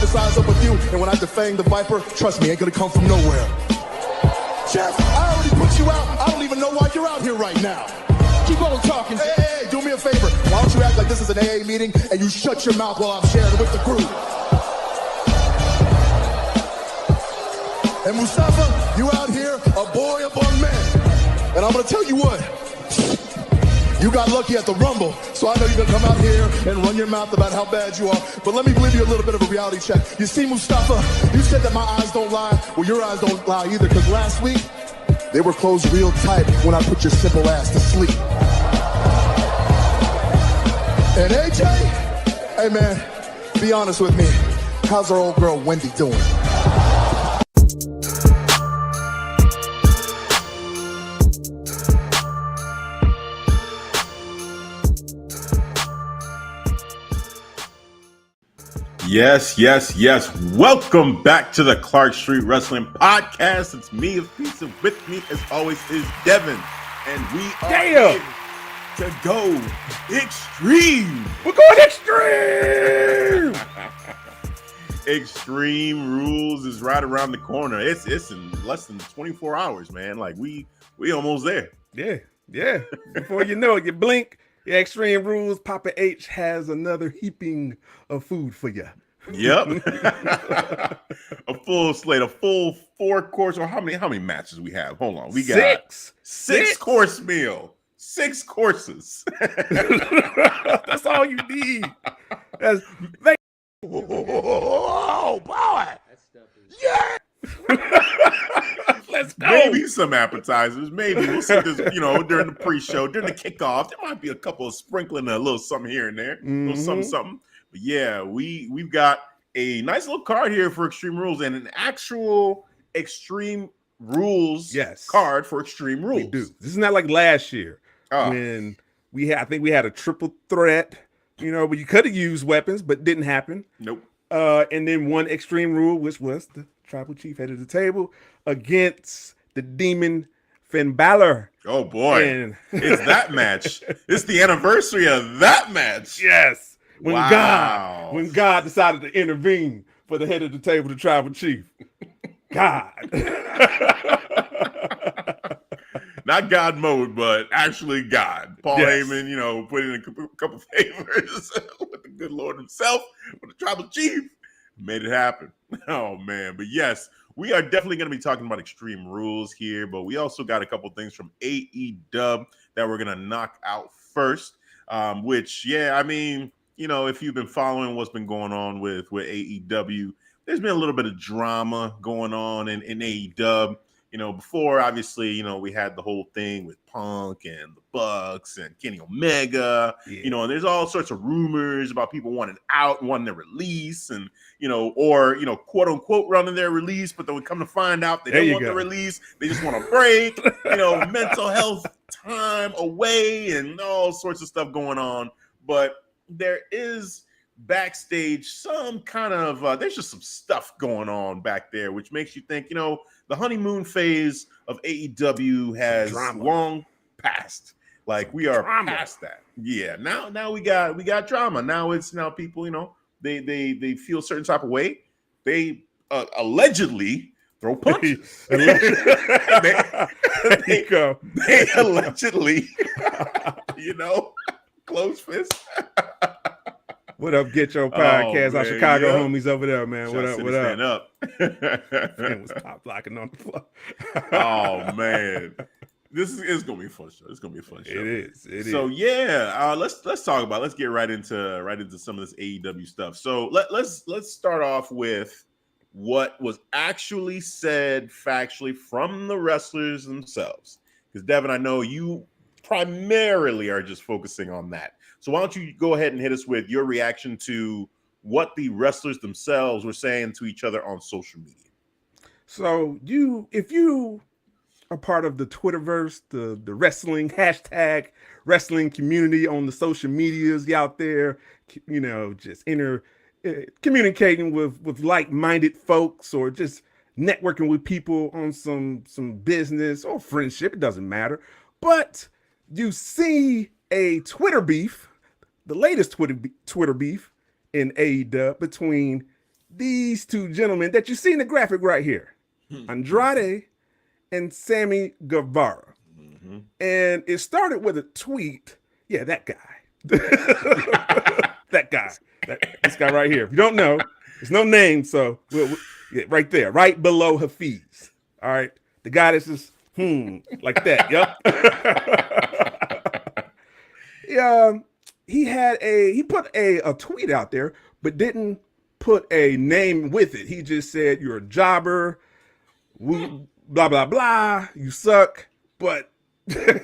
size up with you, and when I defang the Viper, trust me, ain't gonna come from nowhere. Jeff, I already put you out. I don't even know why you're out here right now. Keep on talking. Hey, do me a favor. Why don't you act like this is an AA meeting and you shut your mouth while I'm sharing with the group? And Mustafa, you out here, a boy among men. And I'm gonna tell you what, you got lucky at the Rumble, so I know you're gonna come out here and run your mouth about how bad you are. But let me give you a little bit of a reality check. You see, Mustafa, you said that my eyes don't lie. Well, your eyes don't lie either, because last week, they were closed real tight when I put your simple ass to sleep. And AJ, hey man, be honest with me. How's our old girl Wendy doing? Yes. Welcome back to the Clark Street Wrestling Podcast. It's me, Hafeez, and with me, as always, is Devin. And we are here to go extreme. We're going extreme! Extreme Rules is right around the corner. It's in less than 24 hours, man. Like, we almost there. Yeah. Before you know it, you blink. Extreme Rules, Papa H has another heaping of food for you. Yep. A full slate, a full 4-course. Or how many matches we have? Hold on. We got six course meal. 6 courses. That's all you need. Oh boy. Yeah. Let's go. Maybe some appetizers. Maybe we'll see this, during the pre-show, during the kickoff. There might be a couple of sprinkling a little something here and there. A little something. But yeah, we've got a nice little card here for Extreme Rules and an actual Extreme Rules card for Extreme Rules. We do. This is not like last year when I think we had a triple threat, but you could have used weapons, but didn't happen. Nope. And then one Extreme Rule, which was the Tribal Chief head of the table against the Demon Finn Bálor. Oh boy, it's that match. It's the anniversary of that match. Yes, when God decided to intervene for the head of the table, the Tribal Chief. God, not God mode, but actually God. Paul Heyman, put in a couple favors with the good Lord himself, with the Tribal Chief, made it happen. Oh man, but yes. We are definitely going to be talking about Extreme Rules here, but we also got a couple things from AEW that we're going to knock out first, which, if you've been following what's been going on with AEW, there's been a little bit of drama going on in AEW. Before, obviously, we had the whole thing with Punk and the Bucks and Kenny Omega, and there's all sorts of rumors about people wanting out and wanting their release and, or quote unquote running their release, but then we come to find out they don't want the release. They just want a break, mental health time away and all sorts of stuff going on. But there is backstage some kind of, there's just some stuff going on back there, which makes you think, the honeymoon phase of AEW has long passed. Like we are past that. Yeah. Now we got drama. Now people, they feel a certain type of way. They allegedly throw punches. they allegedly, close fist. What up, Get Your Podcast? Our Chicago homies over there, man. What up? Stand up. Man was top blocking on the floor. Oh man, this is gonna be a fun show. It's gonna be a fun show. It is. So yeah, let's talk about. Let's get right into some of this AEW stuff. So let's start off with what was actually said factually from the wrestlers themselves. Because Devin, I know you primarily are just focusing on that. So why don't you go ahead and hit us with your reaction to what the wrestlers themselves were saying to each other on social media? So if you are part of the Twitterverse, the wrestling hashtag wrestling community on the social medias out there, just communicating with like-minded folks or just networking with people on some business or friendship, it doesn't matter. But you see a Twitter beef, the latest Twitter beef in AEW between these two gentlemen that you see in the graphic right here, Andrade and Sammy Guevara. Mm-hmm. And it started with a tweet. Yeah, that guy. That guy. This guy right here. If you don't know, there's no name, so yeah, right there, right below Hafeez. All right. The guy that's just like that. Yep. He put a tweet out there, but didn't put a name with it. He just said, "You're a jobber, blah blah blah, you suck." But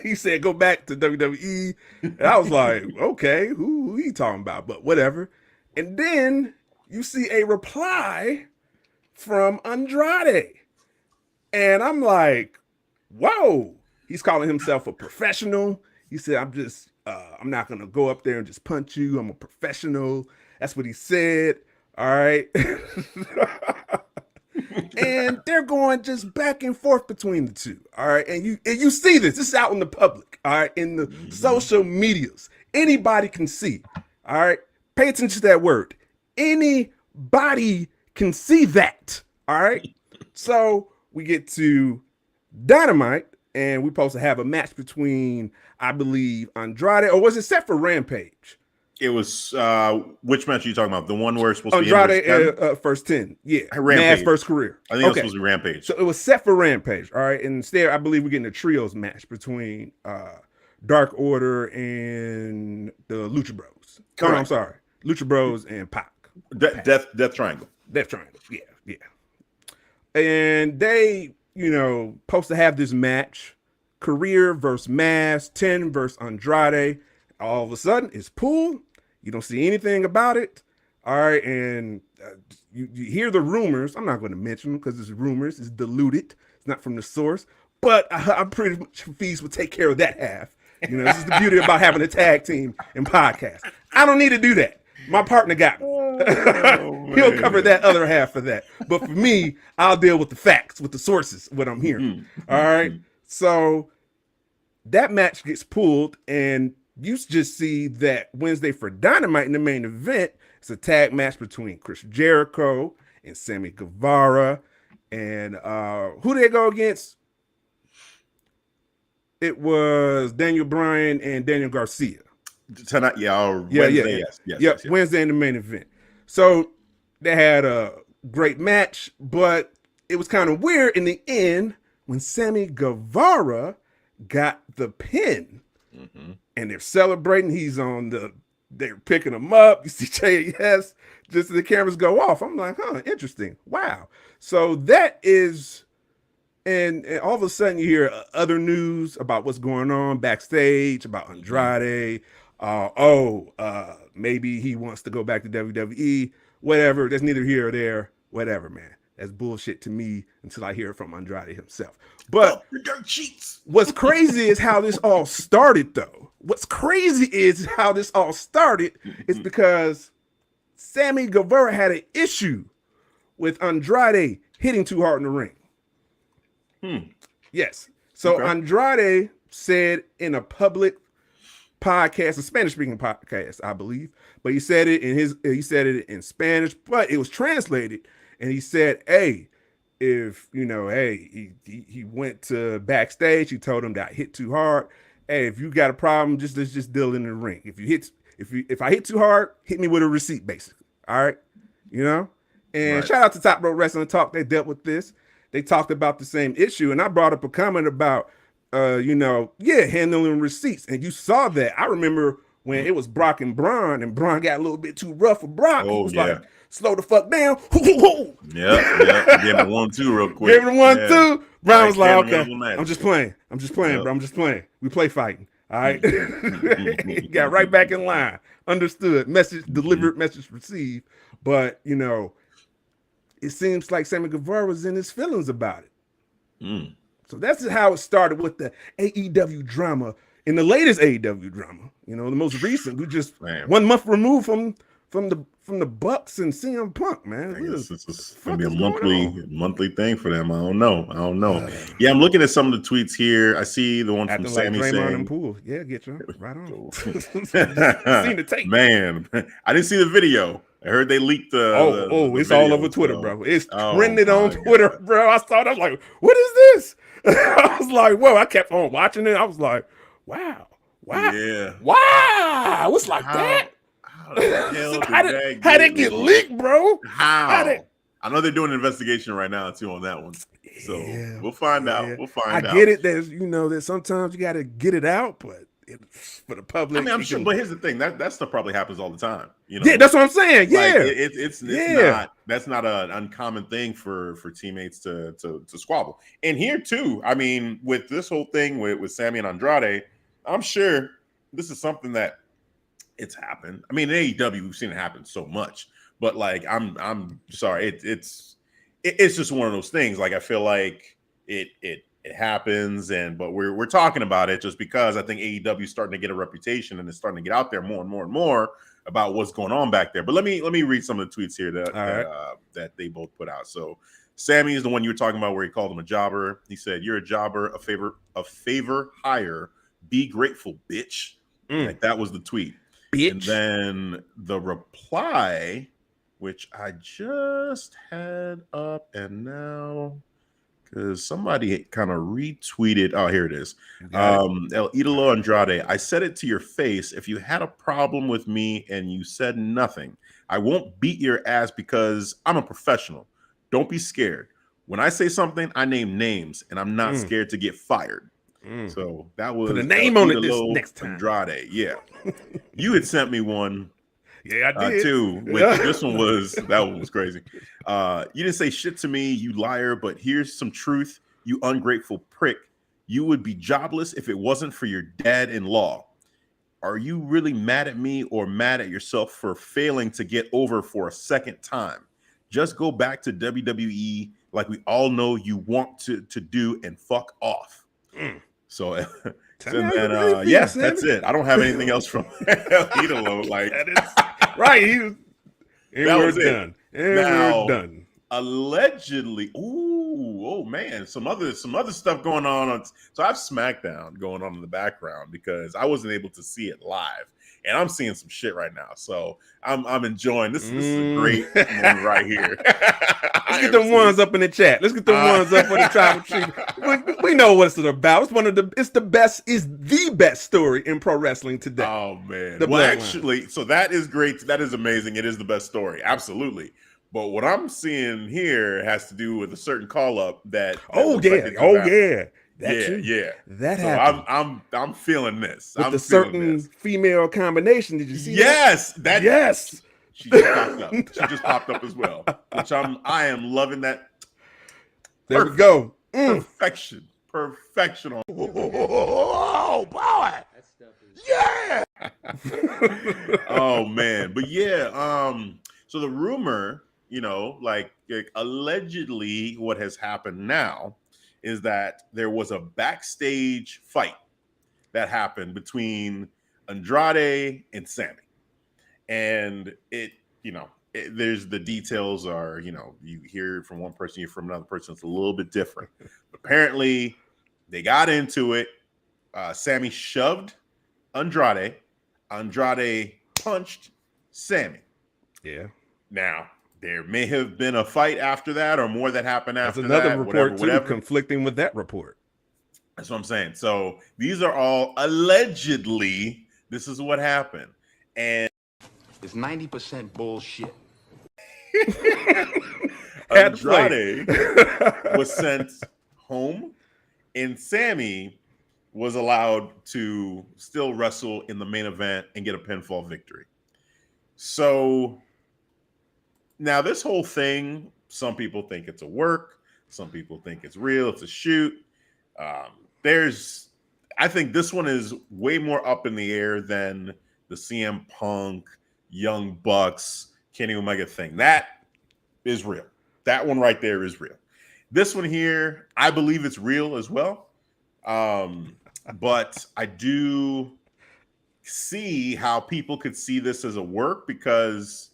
he said, "Go back to WWE." And I was like, okay, who he talking about? But whatever. And then you see a reply from Andrade. And I'm like, whoa, he's calling himself a professional. He said, I'm not going to go up there and just punch you. I'm a professional. That's what he said. All right. And they're going just back and forth between the two. All right. And you see this. This is out in the public. All right. In the social medias. Anybody can see. All right. Pay attention to that word. Anybody can see that. All right. So we get to Dynamite, and we're supposed to have a match between, I believe, Andrade, or was it set for Rampage? It was, which match are you talking about? The one where it's supposed Andrade, to be first 10. Yeah. Rampage. Mass first career. I think it was supposed to be Rampage. So it was set for Rampage. All right. And instead, I believe we're getting a trios match between Dark Order and the Lucha Bros. Oh, no, I'm sorry. Lucha Bros and Pac. Death Triangle. Death Triangle. Yeah. Yeah. And they, supposed to have this match, career versus Mass, 10 versus Andrade. All of a sudden, it's pulled. You don't see anything about it. All right, and you hear the rumors. I'm not going to mention them because it's rumors. It's diluted. It's not from the source. But I'm pretty much Hafeez will take care of that half. This is the beauty about having a tag team and podcast. I don't need to do that. My partner got me. He'll cover that other half of that. But for me, I'll deal with the facts, with the sources, what I'm hearing. All right. So that match gets pulled, and you just see that Wednesday for Dynamite in the main event, it's a tag match between Chris Jericho and Sammy Guevara. And who did they go against? It was Daniel Bryan and Daniel Garcia. Tonight, Wednesday, yes. Wednesday in the main event. So they had a great match, but it was kind of weird in the end when Sammy Guevara got the pin. Mm-hmm. And they're celebrating. They're picking him up. You see JAS, just as the cameras go off. I'm like, interesting. Wow. So that is, and all of a sudden you hear other news about what's going on backstage, about Andrade. Maybe he wants to go back to WWE. Whatever. That's neither here or there. Whatever, man. That's bullshit to me until I hear it from Andrade himself. But what's crazy is how this all started, though. What's crazy is how this all started is because Sammy Guevara had an issue with Andrade hitting too hard in the ring. Yes. So okay. Andrade said in a public podcast, a Spanish-speaking podcast, I believe, but he said it in Spanish, but it was translated, and he said, "Hey, if he went to backstage, he told him that I hit too hard. Hey, if you got a problem, let's just deal in the ring. If I hit too hard, hit me with a receipt, basically. All right, And right. Shout out to Top Rope Wrestling Talk. They dealt with this. They talked about the same issue, and I brought up a comment about, handling receipts, and you saw that. I remember when it was Brock and Braun got a little bit too rough for Brock. Oh, like, slow the fuck down. Yeah. Give him 1-2 real quick. Give him 1-2. Braun was like, okay, I'm just playing, bro. I'm just playing. We play fighting. All right. Got right back in line. Understood. Message delivered, message received. But, it seems like Sammy Guevara was in his feelings about it. So that's how it started with the AEW drama. In the latest AEW drama, the most recent, we just 1 month removed from the Bucks and CM Punk, man. It's gonna be a monthly thing for them. I don't know. Yeah, I'm looking at some of the tweets here. I see the one from Sammy saying, and Poole. Yeah, get you right on. Seen the tape. Man, I didn't see the video. I heard they leaked the it's video, all over Twitter, so. bro. It's Oh, trending on my Twitter, God. bro. I saw it. I was like, what is this? I was like, whoa. I kept on watching it. I was like, wow. Yeah. Wow. It's like that. How the hell How did did that it get leaked, bro? How? I know they're doing an investigation right now too on that one. So we'll find out. We'll find out. I get it. There's that sometimes you got to get it out, but for the public. I mean, I'm sure, but here's the thing: that stuff probably happens all the time. Yeah, that's what I'm saying. Yeah, like, it's not that's not an uncommon thing for teammates to squabble. And here too, I mean, with this whole thing with Sammy and Andrade, I'm sure this is something that it's happened. I mean, in AEW, we've seen it happen so much, but like, I'm sorry, it's just one of those things. Like, I feel like it happens, but we're talking about it just because I think AEW is starting to get a reputation and it's starting to get out there more and more and more about what's going on back there. But let me read some of the tweets here that they both put out. So Sammy is the one you were talking about where he called him a jobber. He said, "You're a jobber, a favor hire. Be grateful, bitch." Like, that was the tweet. Bitch. And then the reply, which I just had up and now, because somebody kind of retweeted. Oh, here it is. El Idolo Andrade, I said it to your face. If you had a problem with me and you said nothing, I won't beat your ass because I'm a professional. Don't be scared. When I say something, I name names, and I'm not scared to get fired. So that was put a name on it this next time. Andrade. Yeah. You had sent me one. Yeah, I did. Too. This one was crazy. You didn't say shit to me, you liar, but here's some truth, you ungrateful prick. You would be jobless if it wasn't for your dad-in-law. Are you really mad at me or mad at yourself for failing to get over for a second time? Just go back to WWE like we all know you want to do and fuck off. So, and then, yes, that's it. I don't have anything else from Idolo. Like, that is right. We're done. We're done. Allegedly, oh man, some other stuff going on. So I have SmackDown going on in the background because I wasn't able to see it live, and I'm seeing some shit right now. So I'm enjoying this. This is a great moment right here. Let's get the ones up in the chat. Let's get the ones up for the tribal tree. We know what it's about. It's the best story in pro wrestling today. Oh man. Well, actually, so that is great. That is amazing. It is the best story. Absolutely. But what I'm seeing here has to do with a certain call up that that happened. I'm feeling this. With a certain female combination. Did you see that? Yes. She just popped up. She just popped up as well. Which I am loving that. There we go. Perfection. On. Oh boy. That stuff is Oh man. But yeah, so the rumor, like allegedly what has happened now is that there was a backstage fight that happened between Andrade and Sammy. And there's the details are, you hear from one person, you hear from another person. It's a little bit different. Apparently, they got into it. Sammy shoved Andrade. Andrade punched Sammy. Yeah. Now, there may have been a fight after that or more that happened after that. That's another report, whatever. Conflicting with that report. That's what I'm saying. So these are all allegedly, this is what happened. And it's 90% bullshit. Andrade was sent home, and Sammy was allowed to still wrestle in the main event and get a pinfall victory. So now this whole thing, some people think it's a work, some people think it's real, it's a shoot. I think this one is way more up in the air than the CM Punk, Young Bucks, Kenny Omega thing. That is real. That one right there is real. This one here, I believe it's real as well. But I do see how people could see this as a work because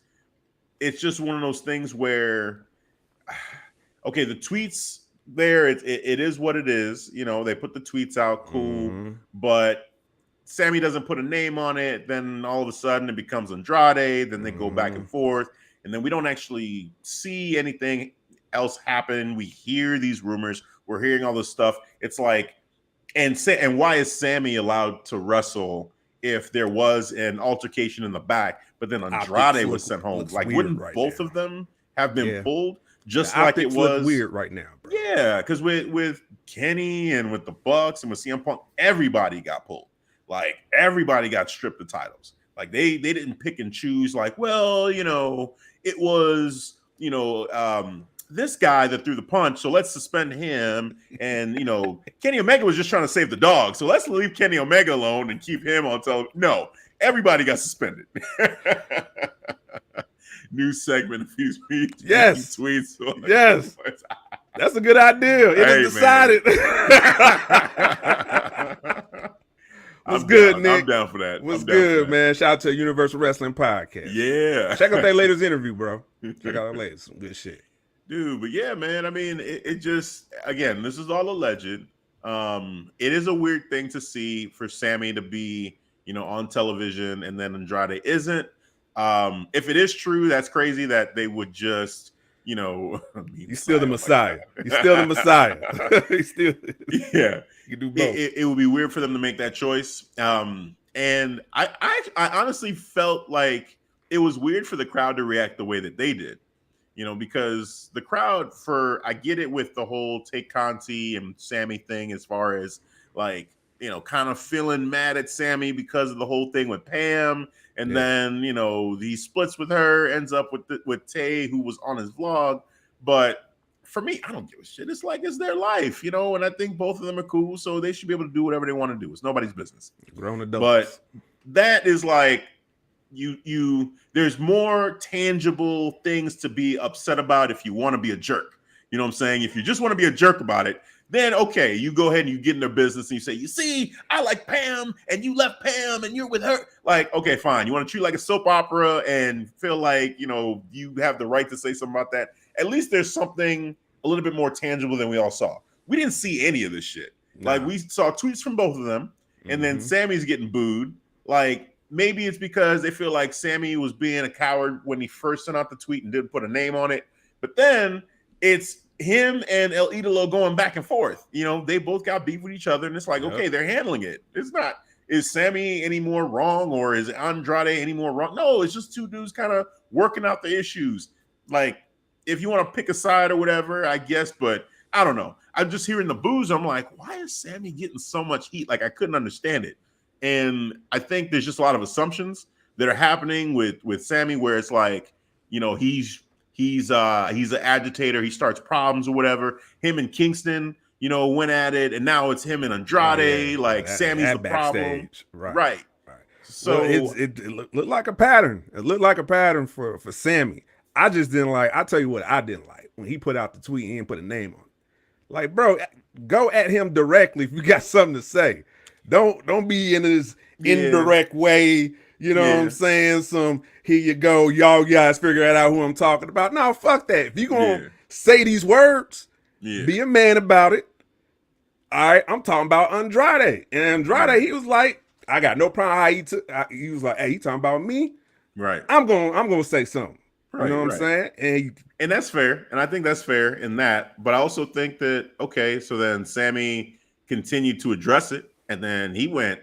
it's just one of those things where, okay, the tweets there, it is what it is. They put the tweets out, cool. But Sammy doesn't put a name on it. Then all of a sudden it becomes Andrade. Then they go back and forth. And then we don't actually see anything else happen. We hear these rumors. We're hearing all this stuff. It's like, and why is Sammy allowed to wrestle if there was an altercation in the back, but then Andrade was sent home? Like, wouldn't both of them have been pulled? Just like it was weird right now, bro. Yeah, because with Kenny and with the Bucks and with CM Punk, everybody got pulled. Like, everybody got stripped of titles. Like, they didn't pick and choose. Like, well, it was this guy that threw the punch, so let's suspend him. And Kenny Omega was just trying to save the dog, so let's leave Kenny Omega alone and keep him on television. No, everybody got suspended. New segment if he's yes tweets. Yes. That's a good idea. It was decided. What's good, down. Nick? I'm down for that. What's good, man? Shout out to Universal Wrestling Podcast. Yeah. Check out that latest interview, bro. Check out that latest. Some good shit. Dude, but yeah, man. I mean, it just, again, this is all alleged. It is a weird thing to see for Sammy to be, on television and then Andrade isn't. If it is true, that's crazy that they would just, He's still the Messiah. He's still the Messiah. He's still, yeah. You do both. It would be weird for them to make that choice. And I honestly felt like it was weird for the crowd to react the way that they did, because the crowd I get it with the whole take Conti and Sammy thing, as far as like, kind of feeling mad at Sammy because of the whole thing with Pam. And then, he splits with her, ends up with Tay, who was on his vlog. But for me, I don't give a shit. It's like, it's their life, and I think both of them are cool, so they should be able to do whatever they want to do. It's nobody's business. Grown adults. But that is like, there's more tangible things to be upset about if you want to be a jerk. You know what I'm saying? If you just want to be a jerk about it, then okay, you go ahead and you get in their business and you say, you see, I like Pam and you left Pam and you're with her. Like, okay, fine. You want to treat it like a soap opera and feel like, you have the right to say something about that. At least there's something a little bit more tangible than we all saw. We didn't see any of this shit. Nah. Like, we saw tweets from both of them, and then Sammy's getting booed. Like, maybe it's because they feel like Sammy was being a coward when he first sent out the tweet and didn't put a name on it. But then it's him and El Idolo going back and forth. They both got beef with each other, and it's like, okay, they're handling it. It's not, is Sammy any more wrong or is Andrade any more wrong? No, it's just two dudes kind of working out the issues. Like, if you want to pick a side or whatever, I guess, but I don't know. I'm just hearing the boos. I'm like, why is Sammy getting so much heat? Like, I couldn't understand it. And I think there's just a lot of assumptions that are happening with Sammy, where it's like, he's an agitator. He starts problems or whatever. Him and Kingston, went at it, and now it's him and Andrade. Sammy's the problem. Right. So it looked like a pattern. It looked like a pattern for Sammy. I just didn't like. I'll tell you what I didn't like when he put out the tweet and he didn't put a name on it. Like, bro, go at him directly if you got something to say. Don't be in this indirect way. You know what I'm saying? Here you go. Y'all guys figure out who I'm talking about. No, fuck that. If you going to say these words, be a man about it. All right, I'm talking about Andrade. And Andrade, he was like, I got no problem how he was like, hey, he talking about me? Right. I'm going to say something. Right, you know what I'm saying? And that's fair. And I think that's fair in that. But I also think that, okay, so then Sammy continued to address it. And then he went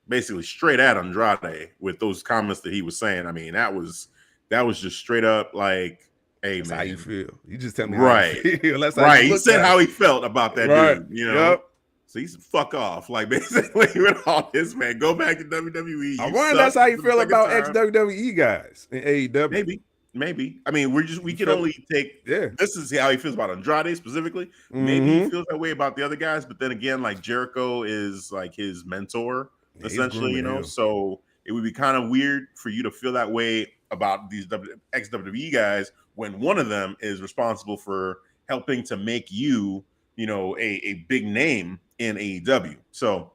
basically straight at Andrade with those comments that he was saying. I mean, that was just straight up like, hey, that's man. how you feel. You just tell me right. how you feel. That's how right. He said how he felt about that dude, Yep. So he said, fuck off. Like, basically, with all this, man, go back to WWE. I wonder that's how you feel about ex-WWE guys in AEW. Maybe. I mean, we can only take this is how he feels about Andrade specifically. Maybe he feels that way about the other guys, but then again, like, Jericho is like his mentor, essentially, so it would be kind of weird for you to feel that way about these ex-WWE guys when one of them is responsible for helping to make you, a big name in AEW. So,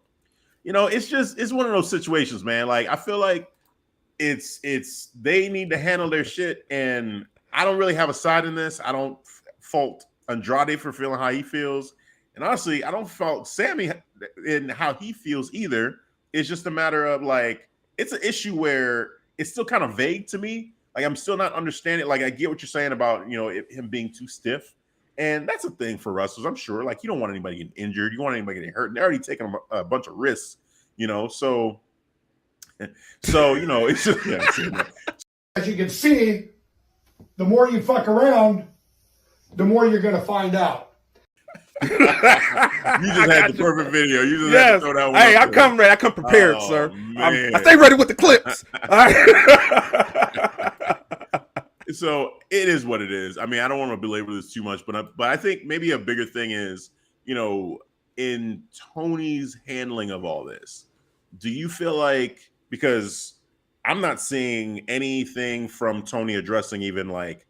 it's one of those situations, man. Like, I feel like it's they need to handle their shit, and I don't really have a side in this. I don't fault Andrade for feeling how he feels, and honestly, I don't fault Sammy in how he feels either. it's just a matter of like, it's an issue where it's still kind of vague to me. Like, I'm still not understanding. Like, I get what you're saying about, him being too stiff. And that's a thing for wrestlers, I'm sure. Like, you don't want anybody getting injured. You want anybody getting hurt. And they're already taking a bunch of risks, So, it's just, yeah. As you can see, the more you fuck around, the more you're going to find out. You just had the perfect video. You just had to throw that one. Hey, I come ready. I come prepared, sir. I stay ready with the clips. All right. So it is what it is. I mean, I don't want to belabor this too much, but I think maybe a bigger thing is, in Tony's handling of all this, do you feel like, because I'm not seeing anything from Tony addressing even like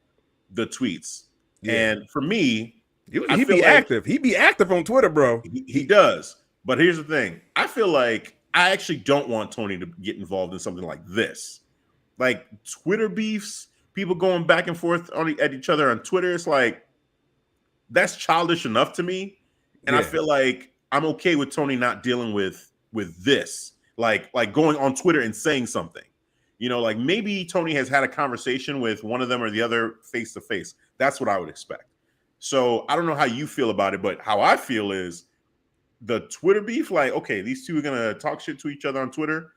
the tweets. Yeah. And for me, he be active. He be active on Twitter, bro. He does. But here's the thing. I feel like I actually don't want Tony to get involved in something like this. Like Twitter beefs, people going back and forth at each other on Twitter. It's like, that's childish enough to me. And I feel like I'm okay with Tony not dealing with this. Like going on Twitter and saying something. Like maybe Tony has had a conversation with one of them or the other face to face. That's what I would expect. So I don't know how you feel about it, but how I feel is the Twitter beef, like, okay, these two are going to talk shit to each other on Twitter.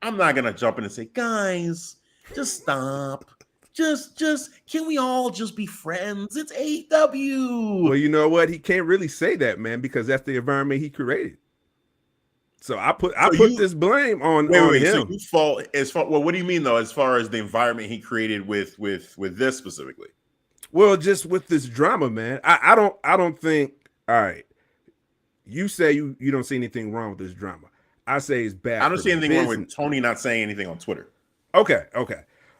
I'm not going to jump in and say, guys, just stop. Just, can we all just be friends? It's AEW. Well, you know what? He can't really say that, man, because that's the environment he created. So I put this blame on him. So you fault as far. Well, what do you mean though? As far as the environment he created with this specifically? Well, just with this drama, man. I don't think. All right, you say you don't see anything wrong with this drama. I say it's bad. I don't see anything wrong with Tony not saying anything on Twitter. Okay.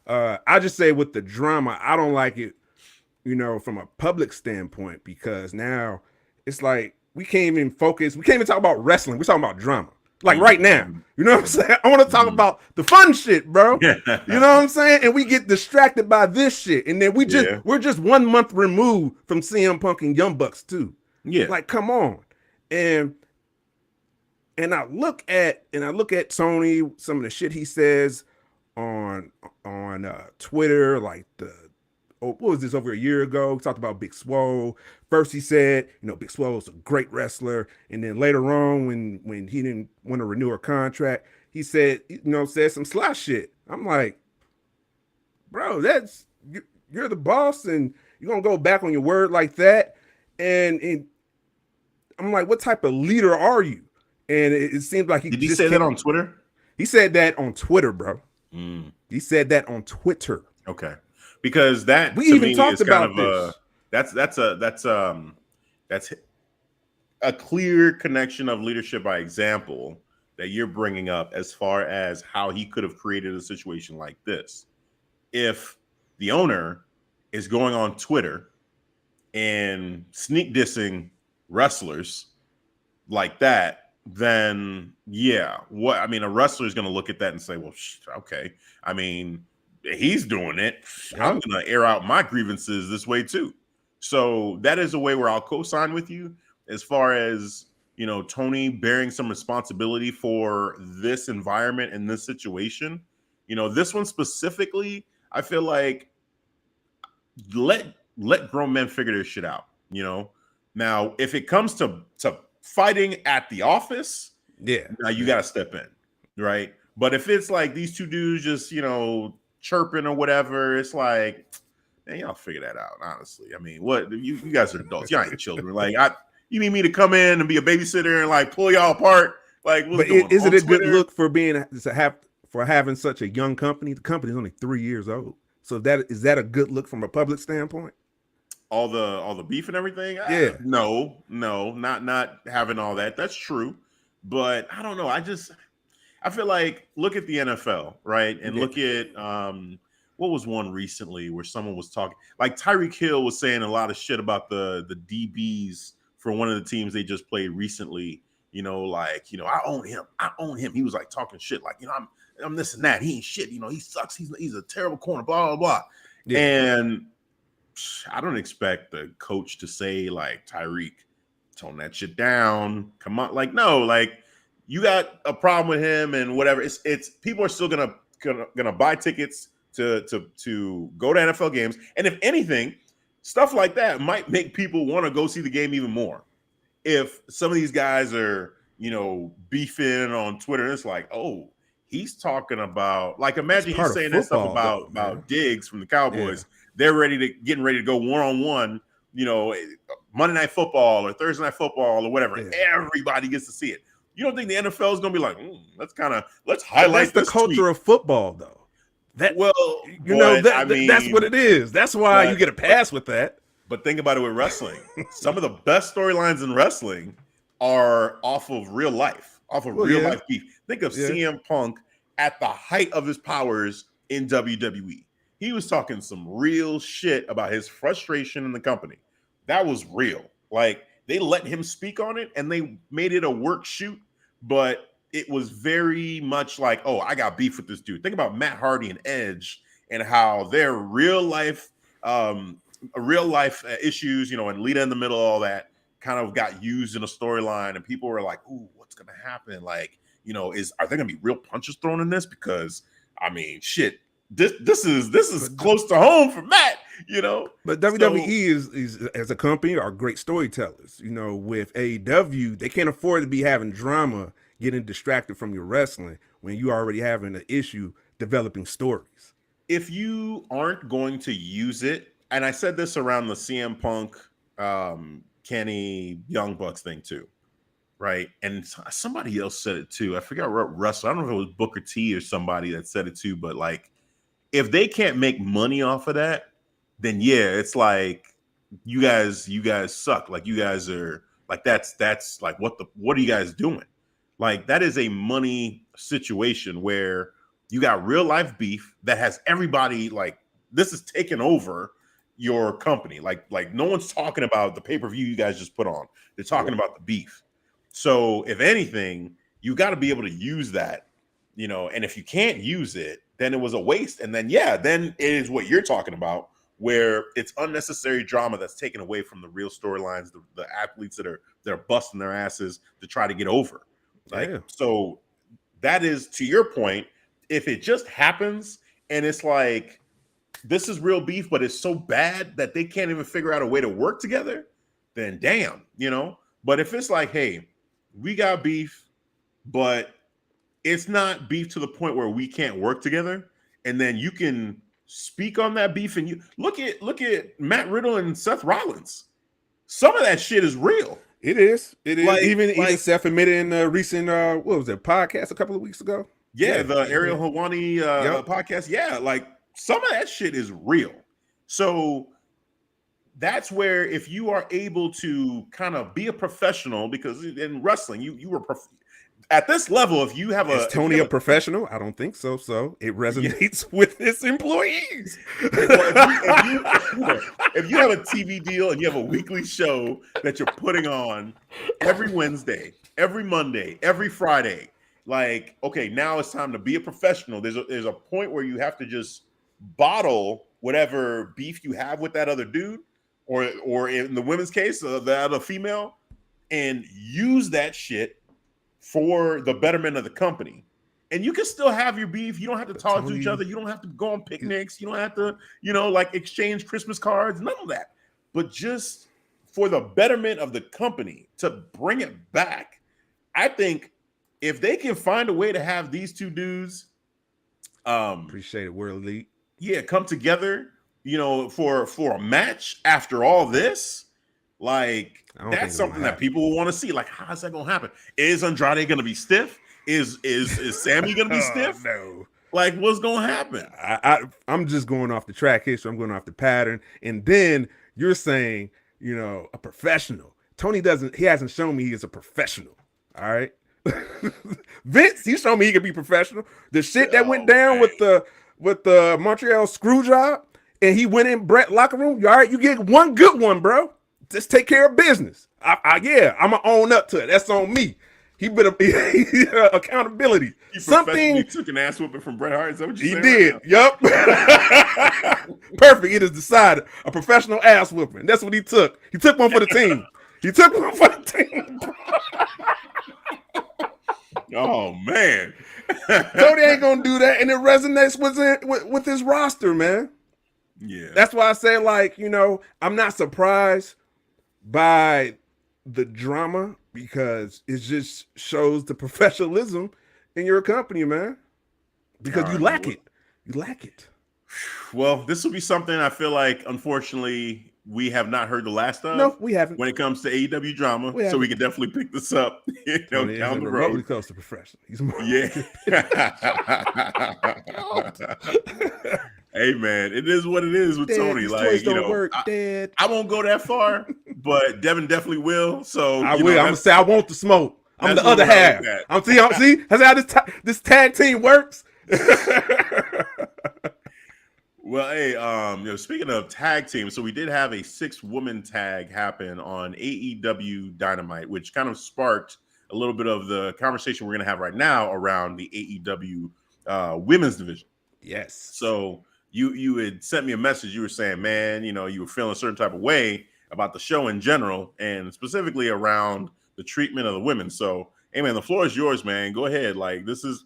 I just say with the drama, I don't like it. From a public standpoint, because now it's like we can't even focus. We can't even talk about wrestling. We're talking about drama. Like right now, you know what I'm saying? I want to talk about the fun shit, bro. You know what I'm saying? And we get distracted by this shit, and then we're just 1 month removed from CM Punk and Young Bucks too. Yeah, like come on. And I look at Tony, some of the shit he says on Twitter, like what was this, over a year ago? We talked about Big Swole. First he said, Big Swole is a great wrestler. And then later on, when he didn't want to renew a contract, he said, said some sly shit. I'm like, bro, you're the boss and you're going to go back on your word like that. And I'm like, what type of leader are you? And it seems like Did he say that on Twitter? He said that on Twitter, bro. He said that on Twitter. Okay. Because that we even talked about this. That's a clear connection of leadership by example that you're bringing up as far as how he could have created a situation like this. If the owner is going on Twitter and sneak dissing wrestlers like that, then a wrestler is going to look at that and say, well, okay. I mean, he's doing it. I'm going to air out my grievances this way too. So that is a way where I'll co-sign with you as far as, Tony bearing some responsibility for this environment and this situation. This one specifically, I feel like let grown men figure their shit out. Now if it comes to fighting at the office, now you got to step in, right? But if it's like these two dudes just, chirping or whatever, it's like, man, y'all figure that out, honestly. I mean, what you guys are adults, y'all ain't children. Like, you need me to come in and be a babysitter and like pull y'all apart? Like, what's going on? Is it a good look for having such a young company? The company's only 3 years old, so is that a good look from a public standpoint? All the beef and everything? Yeah. No, not having all that. That's true, but I don't know. I feel like look at the NFL, right? And look at what was one recently where someone was talking, like Tyreek Hill was saying a lot of shit about the DBs for one of the teams they just played recently. I own him. He was like talking shit, like, I'm this and that. He ain't shit. He sucks. He's a terrible corner. Blah blah blah. Yeah. And I don't expect the coach to say like, Tyreek, tone that shit down. Come on, like no, like. you got a problem with him and whatever. It's people are still gonna buy tickets to go to NFL games, and if anything, stuff like that might make people want to go see the game even more. If some of these guys are, beefing on Twitter, it's like, oh, he's talking about, like, imagine he's saying that stuff about Diggs from the Cowboys. Yeah. They're getting ready to go one-on-one, Monday Night Football or Thursday Night Football or whatever. Yeah. Everybody gets to see it. You don't think the NFL is going to be like, let's highlight the culture of football, though. That's what it is. That's why you get a pass with that. But think about it with wrestling. Some of the best storylines in wrestling are off of real life, life beef. Think of CM Punk at the height of his powers in WWE. He was talking some real shit about his frustration in the company. That was real. Like, they let him speak on it and they made it a work shoot, but it was very much like, oh, I got beef with this dude. Think about Matt Hardy and Edge and how their real life issues, and Lita in the middle, all that kind of got used in a storyline, and people were like, ooh, what's going to happen? Like, are there going to be real punches thrown in this? Because, I mean, shit, this is close to home for Matt, But WWE is as a company are great storytellers. With AEW, they can't afford to be having drama, getting distracted from your wrestling when you already having an issue developing stories. If you aren't going to use it, and I said this around the CM Punk, Kenny Young Bucks thing too, right? And somebody else said it too. I forgot what wrestler. I don't know if it was Booker T or somebody that said it too. But like, if they can't make money off of that, then yeah, it's like you guys suck. Like, you guys are like, that's like, what are you guys doing? Like, that is a money situation where you got real life beef that has everybody, like, this is taking over your company. Like no one's talking about the pay-per-view you guys just put on. They're talking about the beef. So if anything, you got to be able to use that, and if you can't use it, then it was a waste. And then, then it is what you're talking about, where it's unnecessary drama that's taken away from the real storylines, the athletes they're busting their asses to try to get over. So that is, to your point, if it just happens and it's like, this is real beef, but it's so bad that they can't even figure out a way to work together, then damn, But if it's like, hey, we got beef, but it's not beef to the point where we can't work together, and then you can speak on that beef, and you look at Matt Riddle and Seth Rollins. Some of that shit is real. It is. Like, even Seth admitted in a recent what was it, podcast a couple of weeks ago? Yeah, the Ariel Helwani podcast. Yeah, like, some of that shit is real. So that's where, if you are able to kind of be a professional, because in wrestling, you were at this level, if you have Is Tony a professional? I don't think so. So it resonates with his employees. If you have a TV deal and you have a weekly show that you're putting on every Wednesday, every Monday, every Friday, like, okay, now it's time to be a professional. There's a point where you have to just bottle whatever beef you have with that other dude, or in the women's case, the other female, and use that shit for the betterment of the company. And you can still have your beef. You don't have to talk to each other. You don't have to go on picnics. You don't have to, like, exchange Christmas cards, none of that. But just for the betterment of the company, to bring it back, I think if they can find a way to have these two dudes, appreciate it, World Elite, come together, for a match after all this, like, that's something that people will want to see. Like, how's that gonna happen? Is Andrade gonna be stiff? Is Sammy gonna be stiff? No. Like, what's gonna happen? I'm just going off the track history. I'm going off the pattern, and then you're saying, a professional. Tony he hasn't shown me he is a professional. All right. Vince, he showed me he could be professional. The shit that went down with the Montreal screw job, and he went in Brett locker room. All right, you get one good one, bro. Just take care of business. I'm gonna own up to it. That's on me. He better be accountability. He took an ass whooping from Bret Hart. Is that what you said? He did. Right, yup. Perfect. It is decided. A professional ass whooping. That's what he took. He took one for the team. Oh man. Cody ain't gonna do that, and it resonates with his roster, man. Yeah. That's why I say, like, I'm not surprised by the drama because it just shows the professionalism in your company, man. Because you lack it. You lack it. Well, this will be something I feel like, unfortunately, we have not heard the last of. No, we haven't. When it comes to AEW drama, so we can definitely pick this up. Down the road. Close to professional. He's more Hey man, it is what it is with Dad, Tony. Like, I won't go that far, but Devin definitely will. So I will. I'm gonna say I want the smoke. I'm the other half. See, that's how this tag team works. Well, hey, speaking of tag teams, so we did have a 6-woman tag happen on AEW Dynamite, which kind of sparked a little bit of the conversation we're going to have right now around the AEW women's division. Yes. So you had sent me a message. You were saying, man, you were feeling a certain type of way about the show in general, and specifically around the treatment of the women. So, hey, man, the floor is yours, man. Go ahead. Like, this is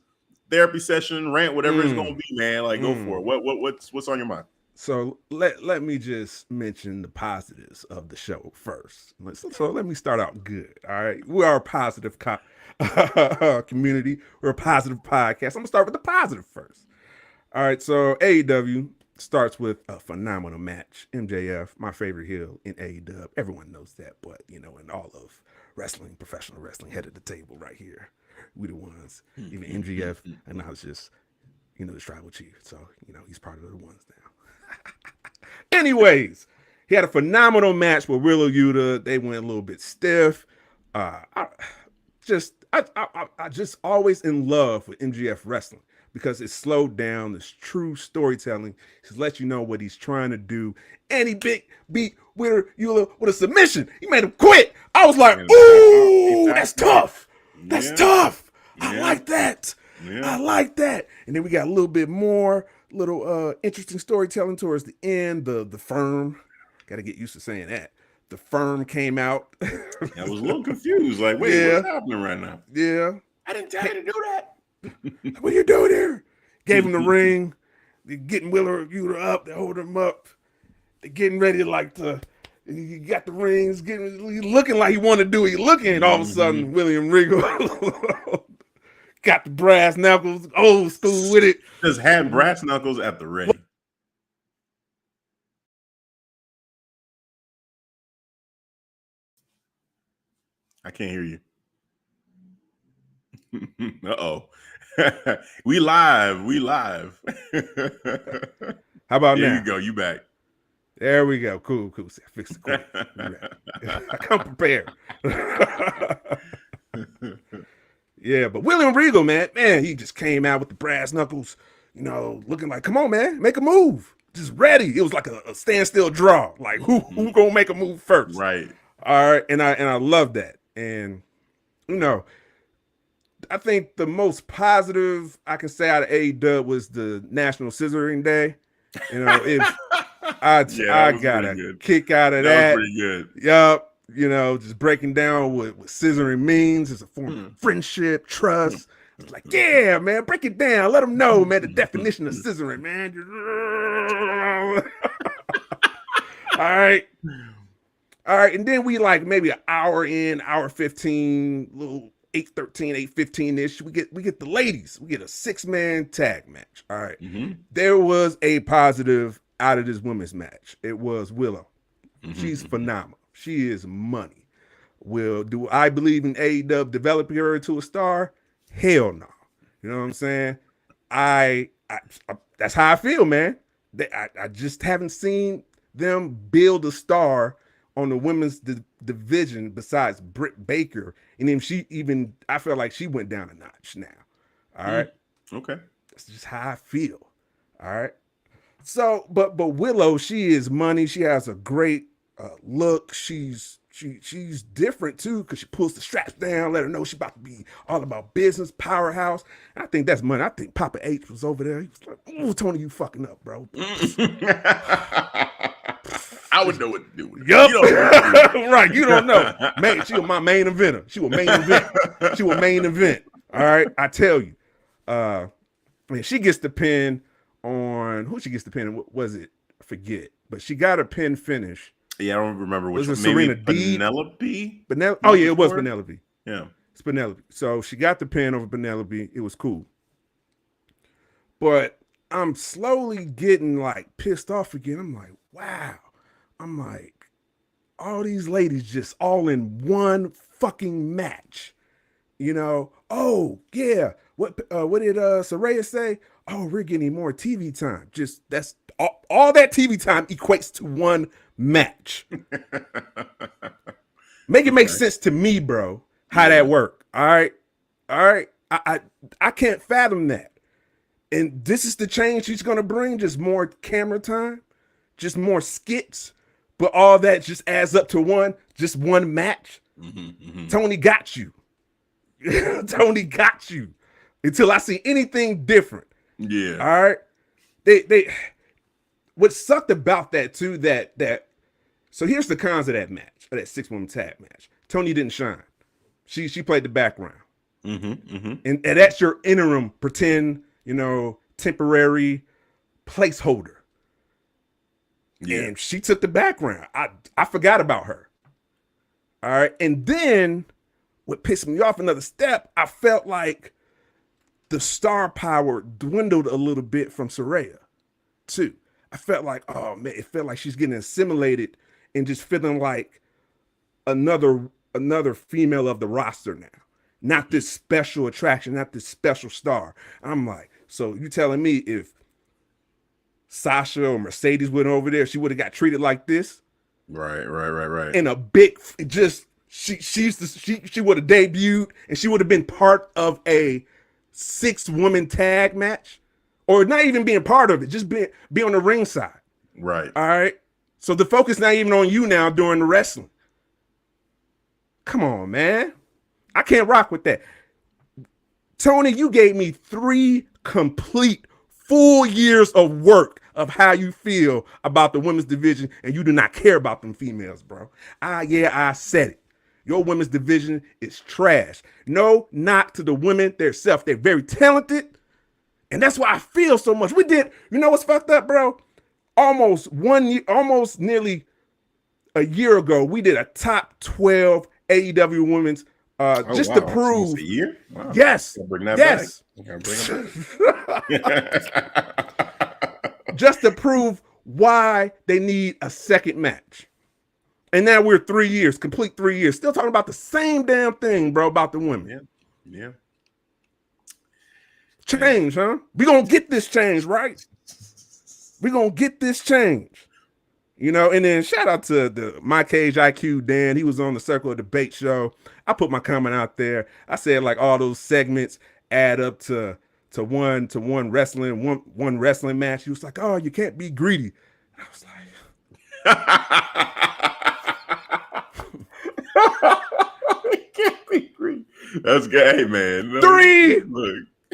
therapy session, rant, whatever it's going to be, man. Like, go for it. What's on your mind? So let me just mention the positives of the show first. So let me start out good. All right, we are a positive community. We're a positive podcast. I'm gonna start with the positive first. All right, so AEW starts with a phenomenal match. MJF, my favorite heel in AEW. Everyone knows that, but in all of wrestling, professional wrestling, head of the table right here. We the ones. Even MJF, and now it's just the tribal chief. So he's part of the ones now. Anyways, he had a phenomenal match with Riddle Yuta. They went a little bit stiff. I just always in love with MJF wrestling because it slowed down. This true storytelling. He lets you know what he's trying to do. And he beat Riddle Yuta with a submission. He made him quit. I was like, ooh, that's tough. That's tough. I like that. Yeah. I like that. And then we got a little bit more interesting storytelling towards the end. The firm, got to get used to saying that. The firm came out. I was a little confused. Like, wait, what's happening right now? Yeah. I didn't tell you to do that. What are you doing here? Gave him the ring. They're getting Riddle Yuta up. They hold him up. They're getting ready to he got the rings. He's looking like he wanted to do it. He's looking, and all of a sudden, William Regal got the brass knuckles, old school with it. Just had brass knuckles at the ready. I can't hear you. Uh-oh. We live. How about there now? You go. You back. There we go. Cool. Fix the quick. I come prepared. Yeah, but William Regal, man, he just came out with the brass knuckles, looking like, come on, man, make a move. Just ready. It was like a standstill draw. Like, who gonna make a move first? Right. All right, and I love that. And I think the most positive I can say out of AEW was the National Scissoring Day. If I got a kick out of that. That was pretty good. Yup. Just breaking down what scissoring means as a form of friendship, trust. It's like, yeah, man, break it down. Let them know, man, the definition of scissoring, man. All right. And then we maybe an hour in, hour 15, little 8:13, 8:15-ish. We get the ladies. We get a 6-man tag match. All right. Mm-hmm. There was a positive out of this women's match. It was Willow. Mm-hmm. She's phenomenal. She is money. Do I believe in AEW developing her to a star? Hell no. You know what I'm saying? I that's how I feel, man. I just haven't seen them build a star on the women's division besides Britt Baker. And then I feel like she went down a notch now. All right. Okay. That's just how I feel. All right. So, but Willow, she is money. She has a great look. She's different too because she pulls the straps down, let her know she's about to be all about business, powerhouse. And I think that's money. I think Papa H was over there. He was like, "Oh, Tony, you fucking up, bro." I would know what to do with it. Yup. Right, you don't know. Man, she was my main eventer. She was main event. All right, I tell you. Man, she gets the pin on who she gets the pin. What was it? I forget, but she got a pin finish. Yeah, I don't remember which Was it one. Maybe Serena Deeb? Penelope? Oh yeah, it was Penelope. Yeah. It's Penelope. So she got the pin over Penelope. It was cool. But I'm slowly getting like pissed off again. I'm like, wow. I'm like, all these ladies just all in one fucking match. You know, oh yeah. What did Saraya say? Oh, we're getting more TV time. Just that's all that TV time equates to one match. Make it make sense to me, bro. How that work? All right. I can't fathom that. And this is the change she's gonna bring: just more camera time, just more skits. But all that just adds up to one match. Tony got you. Tony got you. Until I see anything different. Yeah. All right. They what sucked about that too, that so here's the cons of that match, of that 6-woman tag match. Tony didn't shine. She played the background. And that's your interim pretend, temporary placeholder. Yeah. And she took the background. I forgot about her. All right. And then what pissed me off another step, I felt like the star power dwindled a little bit from Saraya too. I felt like, oh man, it felt like she's getting assimilated and just feeling like another female of the roster now. Not this special attraction, not this special star. I'm like, so you telling me if Sasha or Mercedes went over there, she would have got treated like this? Right. And a big, just she would have debuted and she would have been part of a 6-woman tag match, or not even being part of it, just be on the ringside. Right. All right. So the focus not even on you now during the wrestling. Come on, man. I can't rock with that. Tony, you gave me 3 complete full years of work of how you feel about the women's division, and you do not care about them females, bro. I said it. Your women's division is trash. No knock to the women themselves. They're very talented, and that's why I feel so much. We did, you know what's fucked up, bro? Almost nearly a year ago, we did a top 12 AEW women's just to prove. A year? Wow. Yes. Bring that back. Just to prove why they need a second match. And now we're 3 years, complete 3 years, still talking about the same damn thing, bro, about the women. Yeah. Change, huh? We gonna get this change, right? We gonna get this change. And then shout out to the My Cage IQ Dan. He was on the Circle of Debate show. I put my comment out there. I said like all those segments add up to one wrestling match. He was like, oh, you can't be greedy. I was like, can't be greedy. That's good, hey, man. 3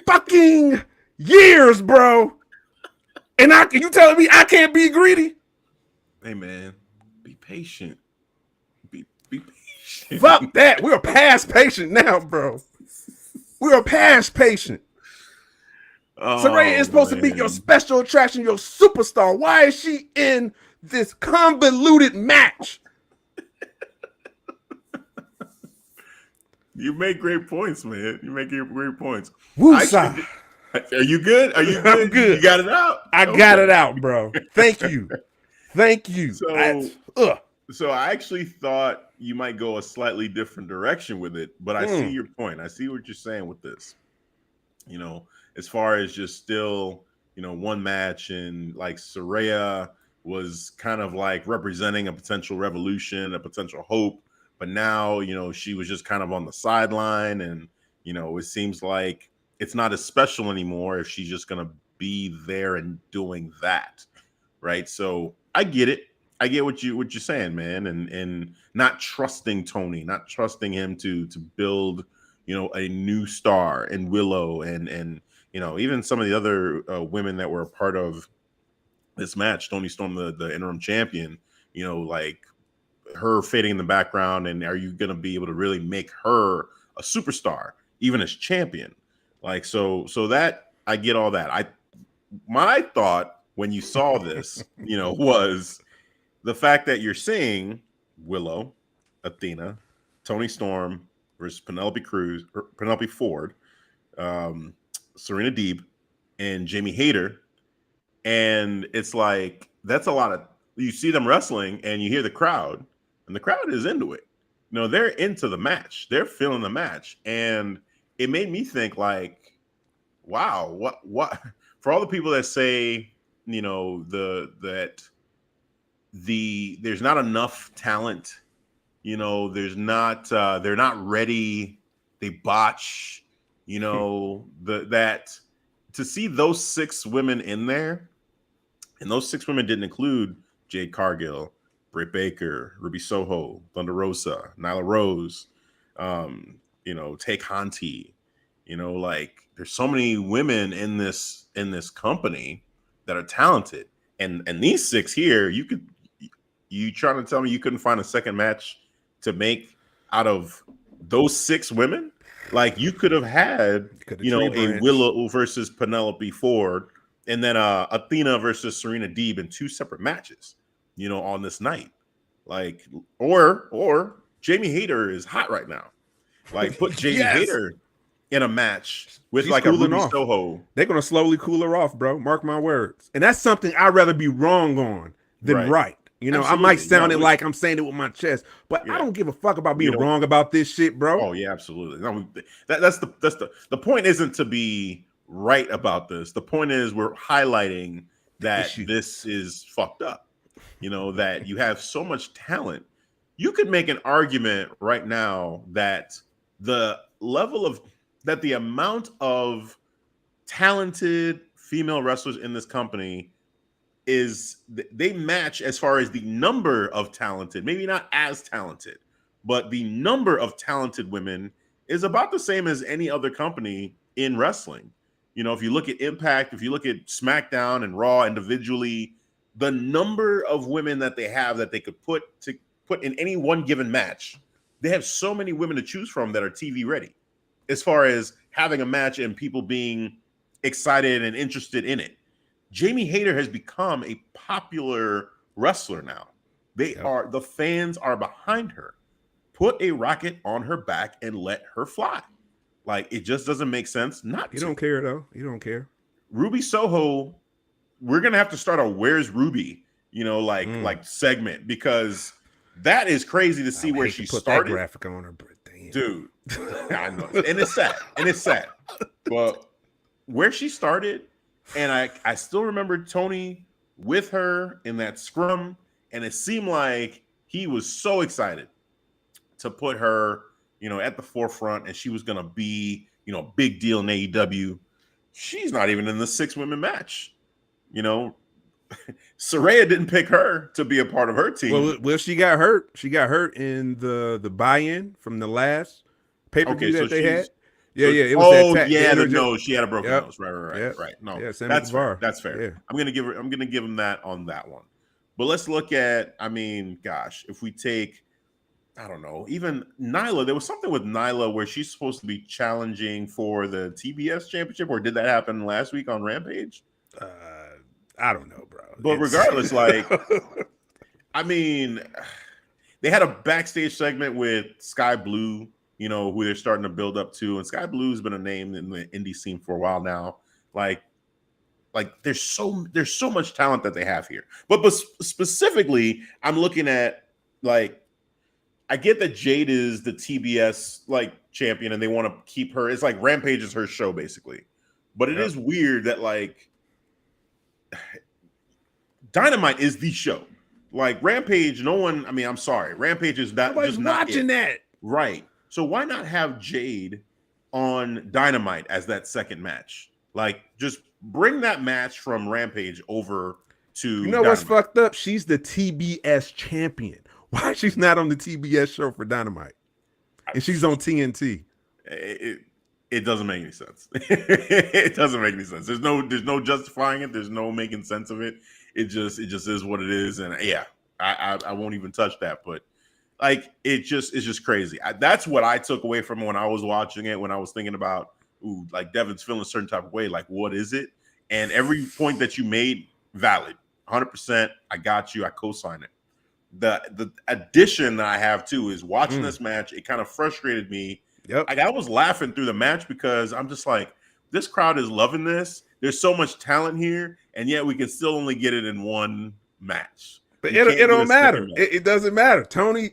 fucking years, bro. And you telling me I can't be greedy? Hey, man, be patient. Be patient. Fuck that. We're past patient now, bro. We're past patient. Saraya is supposed to be your special attraction, your superstar. Why is she in this convoluted match? You make great points, man. You make great points. Woosah. Are you good? Are you good? I'm good. You got it out? I got it out, bro. Thank you. So I actually thought you might go a slightly different direction with it, but I see your point. I see what you're saying with this. As far as just still, one match, and like Saraya was kind of like representing a potential revolution, a potential hope, but now, she was just kind of on the sideline, and, it seems like it's not as special anymore if she's just going to be there and doing that. Right. So I get it. I get what you're saying, man, and not trusting Tony, not trusting him to build, a new star, and Willow and even some of the other women that were a part of this match. Tony Storm, the interim champion, like her fading in the background, and are you going to be able to really make her a superstar? even as champion. Like, so that I get all that. My thought when you saw this, was the fact that you're seeing Willow, Athena, Toni Storm versus Penelope Ford, Serena Deeb, and Jamie Hayter. And it's like, that's a lot of, you see them wrestling and you hear the crowd, and the crowd is into it. They're into the match. They're feeling the match. And it made me think like, wow, what for all the people that say, there's not enough talent, there's not, they're not ready, they botch, that to see those 6 women in there, and those 6 women didn't include Jade Cargill, Britt Baker, Ruby Soho, Thunder Rosa, Nyla Rose, Tay Conti, like there's so many women in this company that are talented, and these 6 here, you trying to tell me you couldn't find a second match to make out of those 6 women? Like, you could have had, a Willow versus Penelope Ford, and then Athena versus Serena Deeb in 2 separate matches, on this night. Like, or Jamie Hayter is hot right now. Like, put Jamie Hayter in a match with like a Ruby Soho. They're gonna slowly cool her off, bro. Mark my words. And that's something I'd rather be wrong on than right. Absolutely. I might sound it like I'm saying it with my chest, but I don't give a fuck about being wrong about this shit, bro. Oh yeah, absolutely. No, that's the point. Isn't to be right about this. The point is we're highlighting that this is fucked up. That you have so much talent. You could make an argument right now that the amount of talented female wrestlers in this company they match as far as the number of talented, maybe not as talented, but the number of talented women is about the same as any other company in wrestling. If you look at Impact, if you look at SmackDown and Raw individually, the number of women that they have that they could put in any one given match, they have so many women to choose from that are TV ready as far as having a match and people being excited and interested in it. Jamie Hayter has become a popular wrestler now. The fans are behind her. Put a rocket on her back and let her fly. Like, it just doesn't make sense not to. You don't care, though. You don't care. Ruby Soho, we're going to have to start a Where's Ruby, like segment, because that is crazy to see where she started. That graphic on her, damn. Dude. I know. And it's sad. But where she started, and I still remember Tony with her in that scrum, and it seemed like he was so excited to put her, at the forefront, and she was going to be, big deal in AEW. She's not even in the 6 women match. Saraya didn't pick her to be a part of her team. Well, she got hurt. She got hurt in the buy-in from the last pay-per-view that they had. Yeah. It was she had a broken nose. Right. No, that's fair. That's fair. Yeah. I'm gonna give him that on that one. But let's look at, if we take, I don't know, even Nyla, there was something with Nyla where she's supposed to be challenging for the TBS championship, or did that happen last week on Rampage? I don't know, bro. But regardless, like, they had a backstage segment with Sky Blue, who they're starting to build up to. And Sky Blue's been a name in the indie scene for a while now. Like there's so much talent that they have here. But specifically, I'm looking at, like, I get that Jade is the TBS like champion and they want to keep her. It's like Rampage is her show, basically. But it is weird that, like, Dynamite is the show. Like, Rampage, no one, I'm sorry. Rampage is not just not watching that. Right. So why not have Jade on Dynamite as that second match? Like, just bring that match from Rampage over to Dynamite. What's fucked up? She's the TBS champion. Why she's not on the TBS show for Dynamite? And she's on TNT. It doesn't make any sense. It doesn't make any sense. There's no justifying it. There's no making sense of it. It just is what it is. And I won't even touch that. But Like it's just crazy. That's what I took away from when I was watching it. When I was thinking about, ooh, like Devin's feeling a certain type of way. Like, what is it? And every point that you made, valid, 100%. I got you. I co-sign it. The addition that I have too is watching this match. It kind of frustrated me. Yep. I was laughing through the match because I'm just like, this crowd is loving this. There's so much talent here, and yet we can still only get it in one match. But it don't matter. It doesn't matter. Tony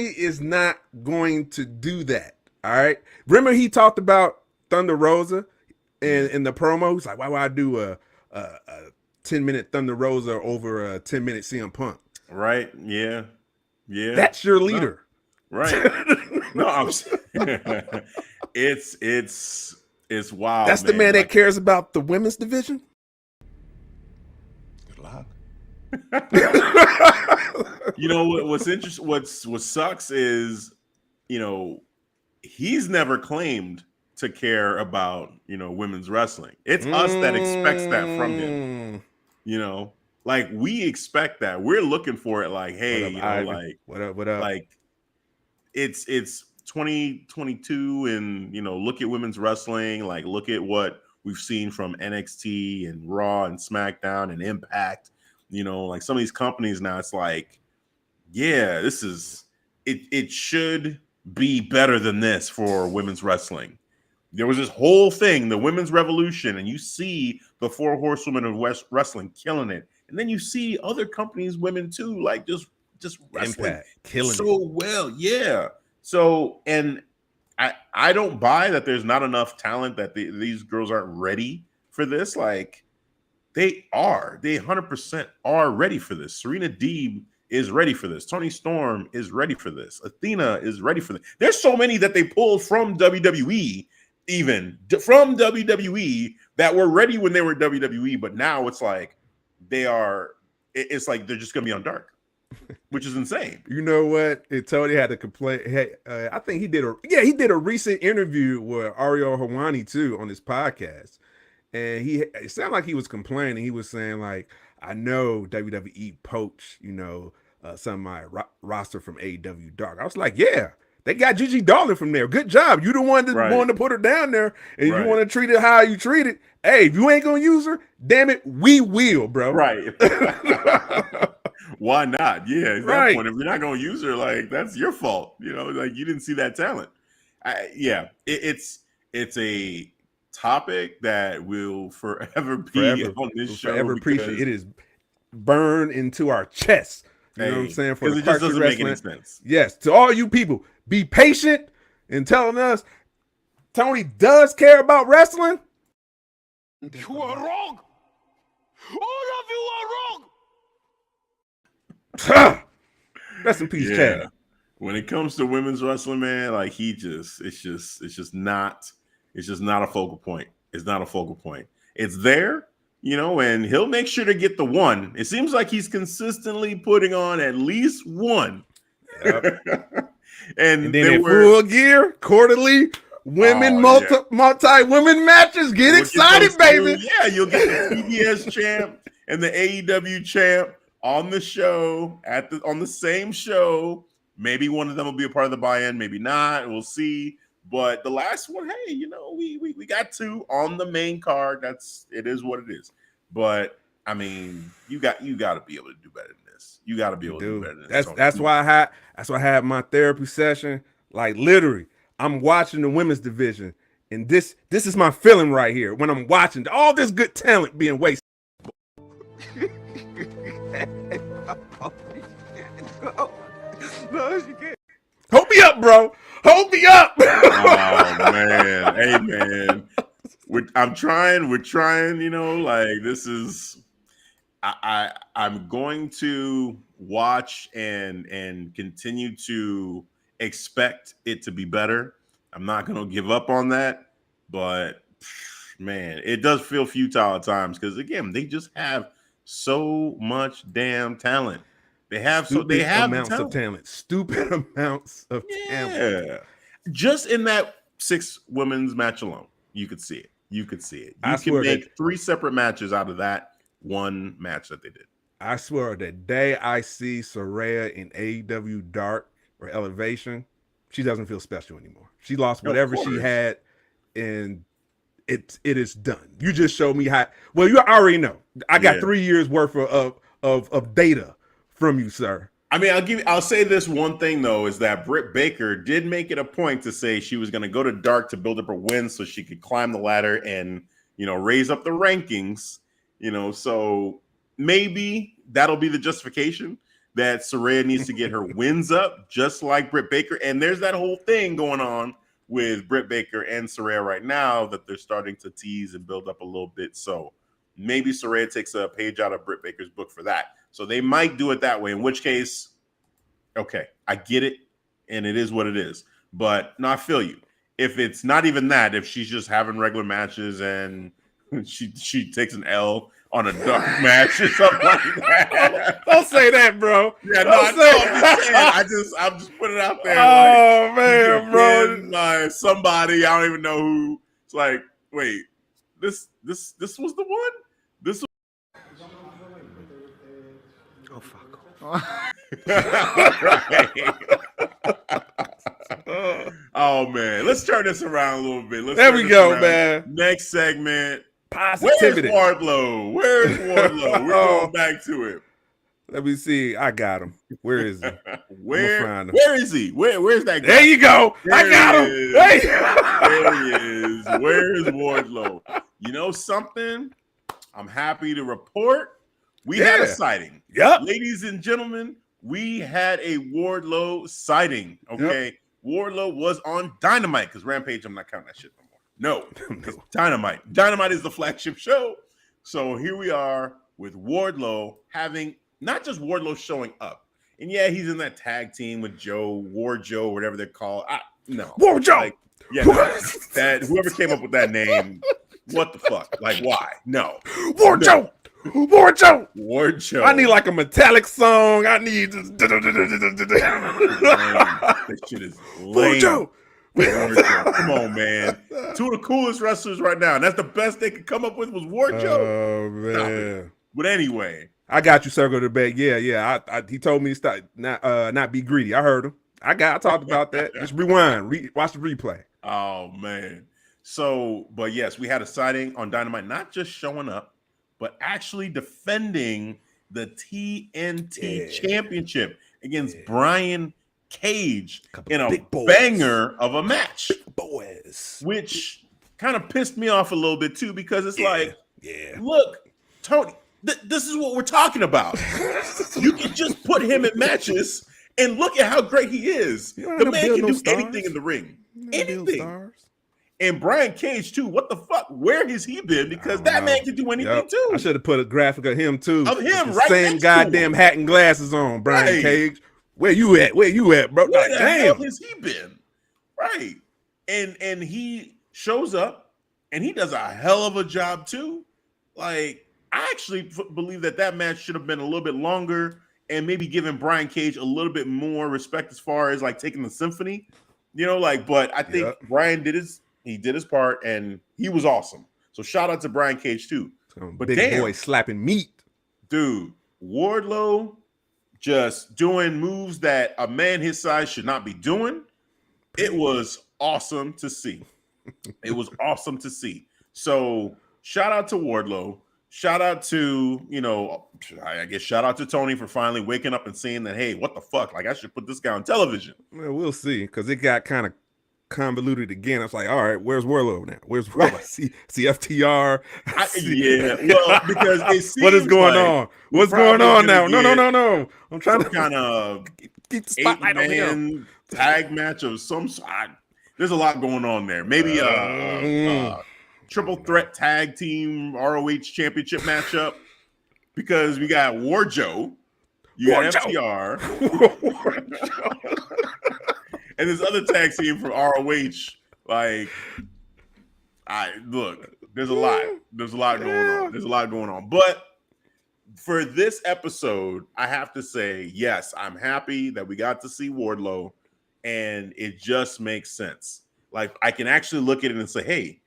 is not going to do that. All right. Remember he talked about Thunder Rosa in the promo. He's like, why would I do a 10-minute Thunder Rosa over a 10-minute CM Punk? Right. Yeah. That's your leader. No. Right. No, I'm it's wild. That's the man that cares about the women's division. Good luck. You know what's interesting? What sucks is, he's never claimed to care about women's wrestling. It's us that expects that from him. Like we expect that. We're looking for it. Like, hey, what up? Like it's 2022, and look at women's wrestling. Like, look at what we've seen from NXT and Raw and SmackDown and Impact. Like some of these companies now, it's like, yeah, this is it. It should be better than this for women's wrestling. There was this whole thing, the women's revolution, and you see the 4 horsewomen of wrestling killing it, and then you see other companies, women too, like just wrestling Impact, killing so well, yeah. So, and I don't buy that there's not enough talent, that these girls aren't ready for this. Like they 100% are ready for this. Serena Deeb is ready for this. Toni Storm is ready for this. Athena is ready for this. There's so many that they pulled from WWE, that were ready when they were WWE, but now it's like it's like they're just gonna be on Dark, which is insane. You know what? Tony had to complain. Hey, I think he did a recent interview with Ariel Helwani too on his podcast, and it sounded like he was complaining. He was saying like, I know WWE poached some of my roster from AEW Dark. I was like, yeah. They got Gigi Dolin from there. Good job. You the one that wanted to put her down there, and you want to treat it how you treat it. Hey, if you ain't gonna use her, damn it, we will, bro. Right. Why not? Yeah, at that point, if you're not gonna use her, like that's your fault. Like you didn't see that talent. It's a topic that will forever be on this show. Forever appreciate it. Is burned into our chests. You know what I'm saying? Because it just doesn't make any sense. Yes, to all you people, be patient in telling us Tony does care about wrestling. You are wrong. All of you are wrong. Rest in peace, yeah. Chad. When it comes to women's wrestling, man, like it's just not a focal point. It's not a focal point. It's there. And he'll make sure to get the one. It seems like he's consistently putting on at least one. Yep. and then in full gear, quarterly women, multi-women matches. Get excited, baby. You'll get the TBS champ and the AEW champ on the show on the same show. Maybe one of them will be a part of the buy-in, maybe not. We'll see. But the last one, hey, we got 2 on the main card. It is what it is. But I mean, you got to be able to do better than this. You got to be able to do better than this. That's why I had my therapy session. Like literally, I'm watching the women's division, and this is my feeling right here when I'm watching all this good talent being wasted. No, she can't. Hold me up, bro. Hold me up. Oh man, hey man, I'm trying. We're trying. Like this is. I'm going to watch and continue to expect it to be better. I'm not going to give up on that, but man, it does feel futile at times because again, they just have so much damn talent. They have amounts of talent. Stupid amounts of talent. Yeah. Just in that 6 women's match alone, you could see it. You can make 3 separate matches out of that one match that they did. I swear, the day I see Saraya in AEW Dark or elevation, she doesn't feel special anymore. She lost Of whatever she course. had, and it is done. You just showed me how. Well, you already know. I got Yeah. 3 years worth of data from you, sir. I mean, I'll say this one thing though, is that Britt Baker did make it a point to say she was going to go to dark to build up her wins so she could climb the ladder and, you know, raise up the rankings, you know, so maybe that'll be the justification that Saraya needs to get her wins up just like Britt Baker. And there's that whole thing going on with Britt Baker and Saraya right now that they're starting to tease and build up a little bit. So maybe Saraya takes a page out of Britt Baker's book for that. So they might do it that way, in which case, okay, I get it, and it is what it is. But no, I feel you. If it's not even that, if she's just having regular matches and she takes an L on a dark match or something like that. Don't say that, bro. Yeah, no, Don't I'm just putting it out there. Oh like, man, bro. By somebody, I don't even know who. It's like, wait, this was the one? This was Oh fuck. Oh man, let's turn this around a little bit. There we go, man. Next segment. Positivity. Where's Wardlow? Where's Wardlow? We're going back to it. Let me see. I got him. Where is he? Where him. is he? Where's that guy? There you go. I got him. Hey. There he is. Where's Wardlow? You know something? I'm happy to report we had a sighting. Yep. Ladies and gentlemen, we had a Wardlow sighting. Okay. Yep. Wardlow was on Dynamite because Rampage, I'm not counting that shit no more. No, because Dynamite. Dynamite is the flagship show. So here we are with Wardlow having not just Wardlow showing up. And yeah, he's in that tag team with War Joe, whatever they're called. No. War Joe. Like, yeah, no, that whoever came up with that name, what the fuck? Like, why? No. War Joe. War Joe. War Joe. I need like a metallic song. I need this. That shit is lame. War Joe. Come on, man. Two of the coolest wrestlers right now. And that's the best they could come up with was War Joe. Oh, man. But anyway. I got you, Circle the Back. Yeah. He told me to stop, not be greedy. I heard him. I talked about that. Just rewind. Watch the replay. Oh, man. So, but yes, we had a sighting on Dynamite, not just showing up, but actually defending the TNT Championship against Brian Cage in a banger of a match. Boys. Which kind of pissed me off a little bit too, because it's look, Tony, this is what we're talking about. You can just put him in matches and look at how great he is. The man can do anything in the ring. Anything. And Brian Cage too. What the fuck? Where has he been? Because that man can do anything too. I should have put a graphic of him too. Of him, right? Same goddamn hat and glasses on. Brian Cage. Where you at? Where you at, bro? Where the hell has he been? Right. And he shows up and he does a hell of a job too. Like, I actually believe that match should have been a little bit longer and maybe giving Brian Cage a little bit more respect as far as like taking the symphony, you know, like, but I think Brian did his part and he was awesome. So shout out to Brian Cage too. But big boy slapping meat. Dude, Wardlow just doing moves that a man his size should not be doing. It was awesome to see. It was awesome to see. So shout out to Wardlow. Shout out to, I guess shout out to Tony for finally waking up and seeing that, hey, what the fuck? Like, I should put this guy on television. Well, we'll see, because it got kind of convoluted again. I was like, all right, where's Wardlow now? Where's Wardlow? See FTR. Well, because it seems what is going on? What's going on now? No. I'm trying to kind of keep the spotlight on him. Tag match of some sort. There's a lot going on there. Maybe triple threat tag team ROH championship matchup, because we got War Joe, you got FTR, and this other tag team from ROH. Like, there's a lot. There's a lot going on. But for this episode, I have to say, yes, I'm happy that we got to see Wardlow, and it just makes sense. Like, I can actually look at it and say, hey,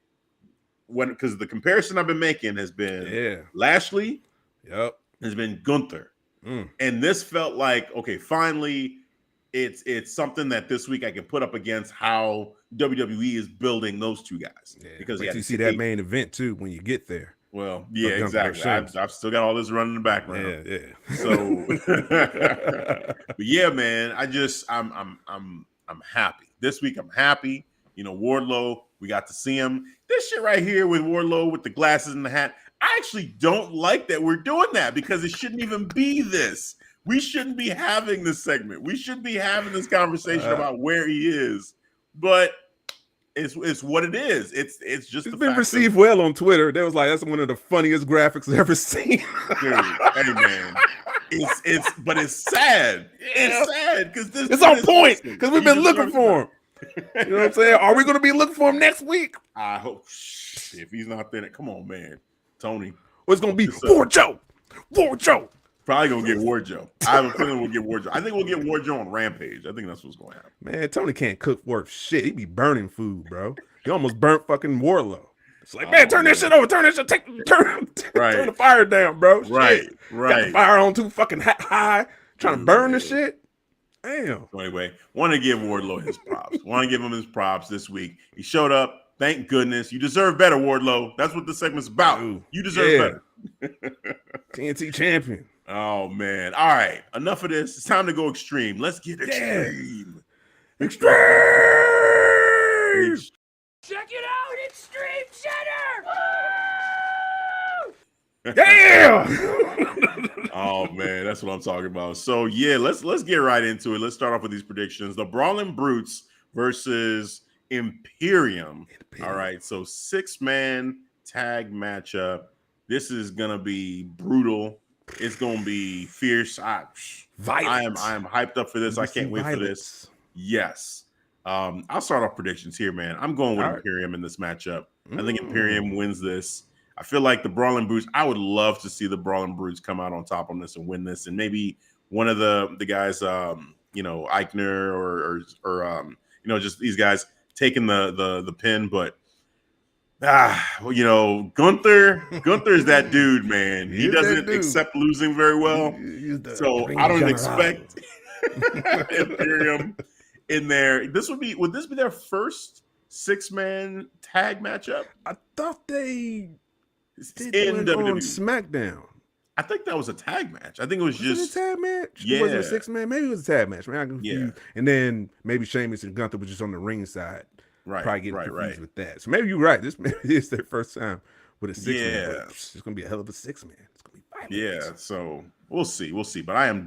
because the comparison I've been making has been Lashley, has been Gunther. And this felt like, okay, finally, it's something that this week I can put up against how WWE is building those two guys. Yeah, because you see that main event too when you get there. Well, yeah, exactly. I've still got all this running in the background. Yeah. So, but yeah, man, I'm happy this week. I'm happy. You know, Wardlow, we got to see him. This shit right here with Wardlow with the glasses and the hat. I actually don't like that we're doing that because it shouldn't even be this. We shouldn't be having this segment. We shouldn't be having this conversation about where he is. But it's what it is. It's just it's been received well on Twitter. That was like, that's one of the funniest graphics I've ever seen. Dude, hey man, but it's sad. It's sad because it's on point because we've been looking for him. You know what I'm saying? Are we going to be looking for him next week? I hope. If he's not there, come on, man, Tony. Well, it's going to be Wardlow. Probably gonna get Wardlow. I have a feeling we'll get Wardlow. I think we'll get Wardlow on Rampage. I think that's what's going to happen. Man, Tony can't cook worth shit. He be burning food, bro. He almost burnt fucking Wardlow. It's like, man, turn that shit over. Turn that shit. Turn the fire down, bro. Right. Got the fire on too fucking high. Trying to burn the shit. Damn. So anyway, want to give Wardlow his props. Want to give him his props this week. He showed up. Thank goodness. You deserve better, Wardlow. That's what the segment's about. Ooh, you deserve better. TNT champion. Oh, man. All right. Enough of this. It's time to go extreme. Let's get extreme. Extreme. Check it out. Extreme Center. Yeah. Oh, man. That's what I'm talking about. So, yeah, let's get right into it. Let's start off with these predictions. The Brawling Brutes versus Imperium. All right. So 6-man tag matchup. This is going to be brutal. It's going to be fierce. I am hyped up for this. I can't wait for this. Yes. I'll start off predictions here, man. I'm going with Imperium in this matchup. I think Imperium wins this. I feel like the Brawling Brutes, I would love to see the Brawling Brutes come out on top on this and win this. And maybe one of the guys, Eichner or just these guys taking the pin. But Gunther's that dude, man. He doesn't accept losing very well. So I don't expect Imperium in there. Would this be their first 6-man tag matchup? I thought they did one on SmackDown. I think that was a tag match. I think it was just a tag match. Yeah. It wasn't a 6-man. Maybe it was a tag match. Man, I confused. Yeah. And then maybe Sheamus and Gunther was just on the ring side. Right. Probably getting confused with that. So maybe you're right. This maybe is their first time with a 6-man. Yeah. It's gonna be a hell of a 6-man. It's gonna be violent. Yeah. So we'll see. But I'm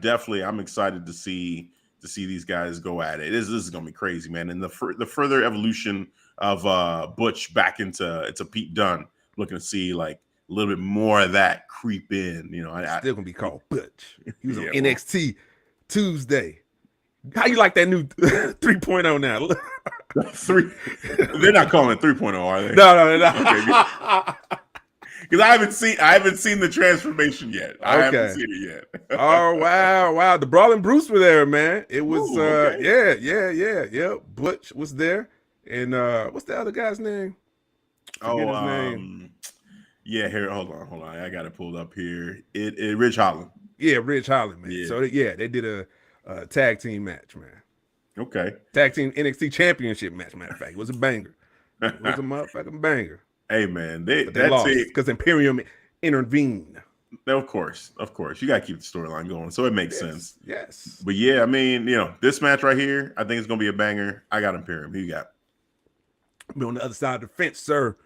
excited to see these guys go at it. This is gonna be crazy, man. And the further evolution of Butch back into Pete Dunne, looking to see like a little bit more of that creep in. You know, still gonna be called Butch. He was on NXT Tuesday. How you like that new 3.0 now? They're not calling it 3.0, are they? No. Because I haven't seen the transformation yet. I haven't seen it yet. Oh wow. The Brawling Brutes were there, man. It was yeah. Butch was there. And what's the other guy's name? His name. Yeah, here, hold on. I got it pulled up here. It Ridge Holland. Yeah, Ridge Holland, man. Yeah. So they did a tag team match, man. Okay. Tag team NXT championship match, matter of fact. It was a banger. It was a motherfucking banger. Hey, man. They lost because Imperium intervened. Of course. You got to keep the storyline going. So it makes sense. Yes. But yeah, I mean, this match right here, I think it's going to be a banger. I got Imperium. Who you got? Be on the other side of the fence, sir.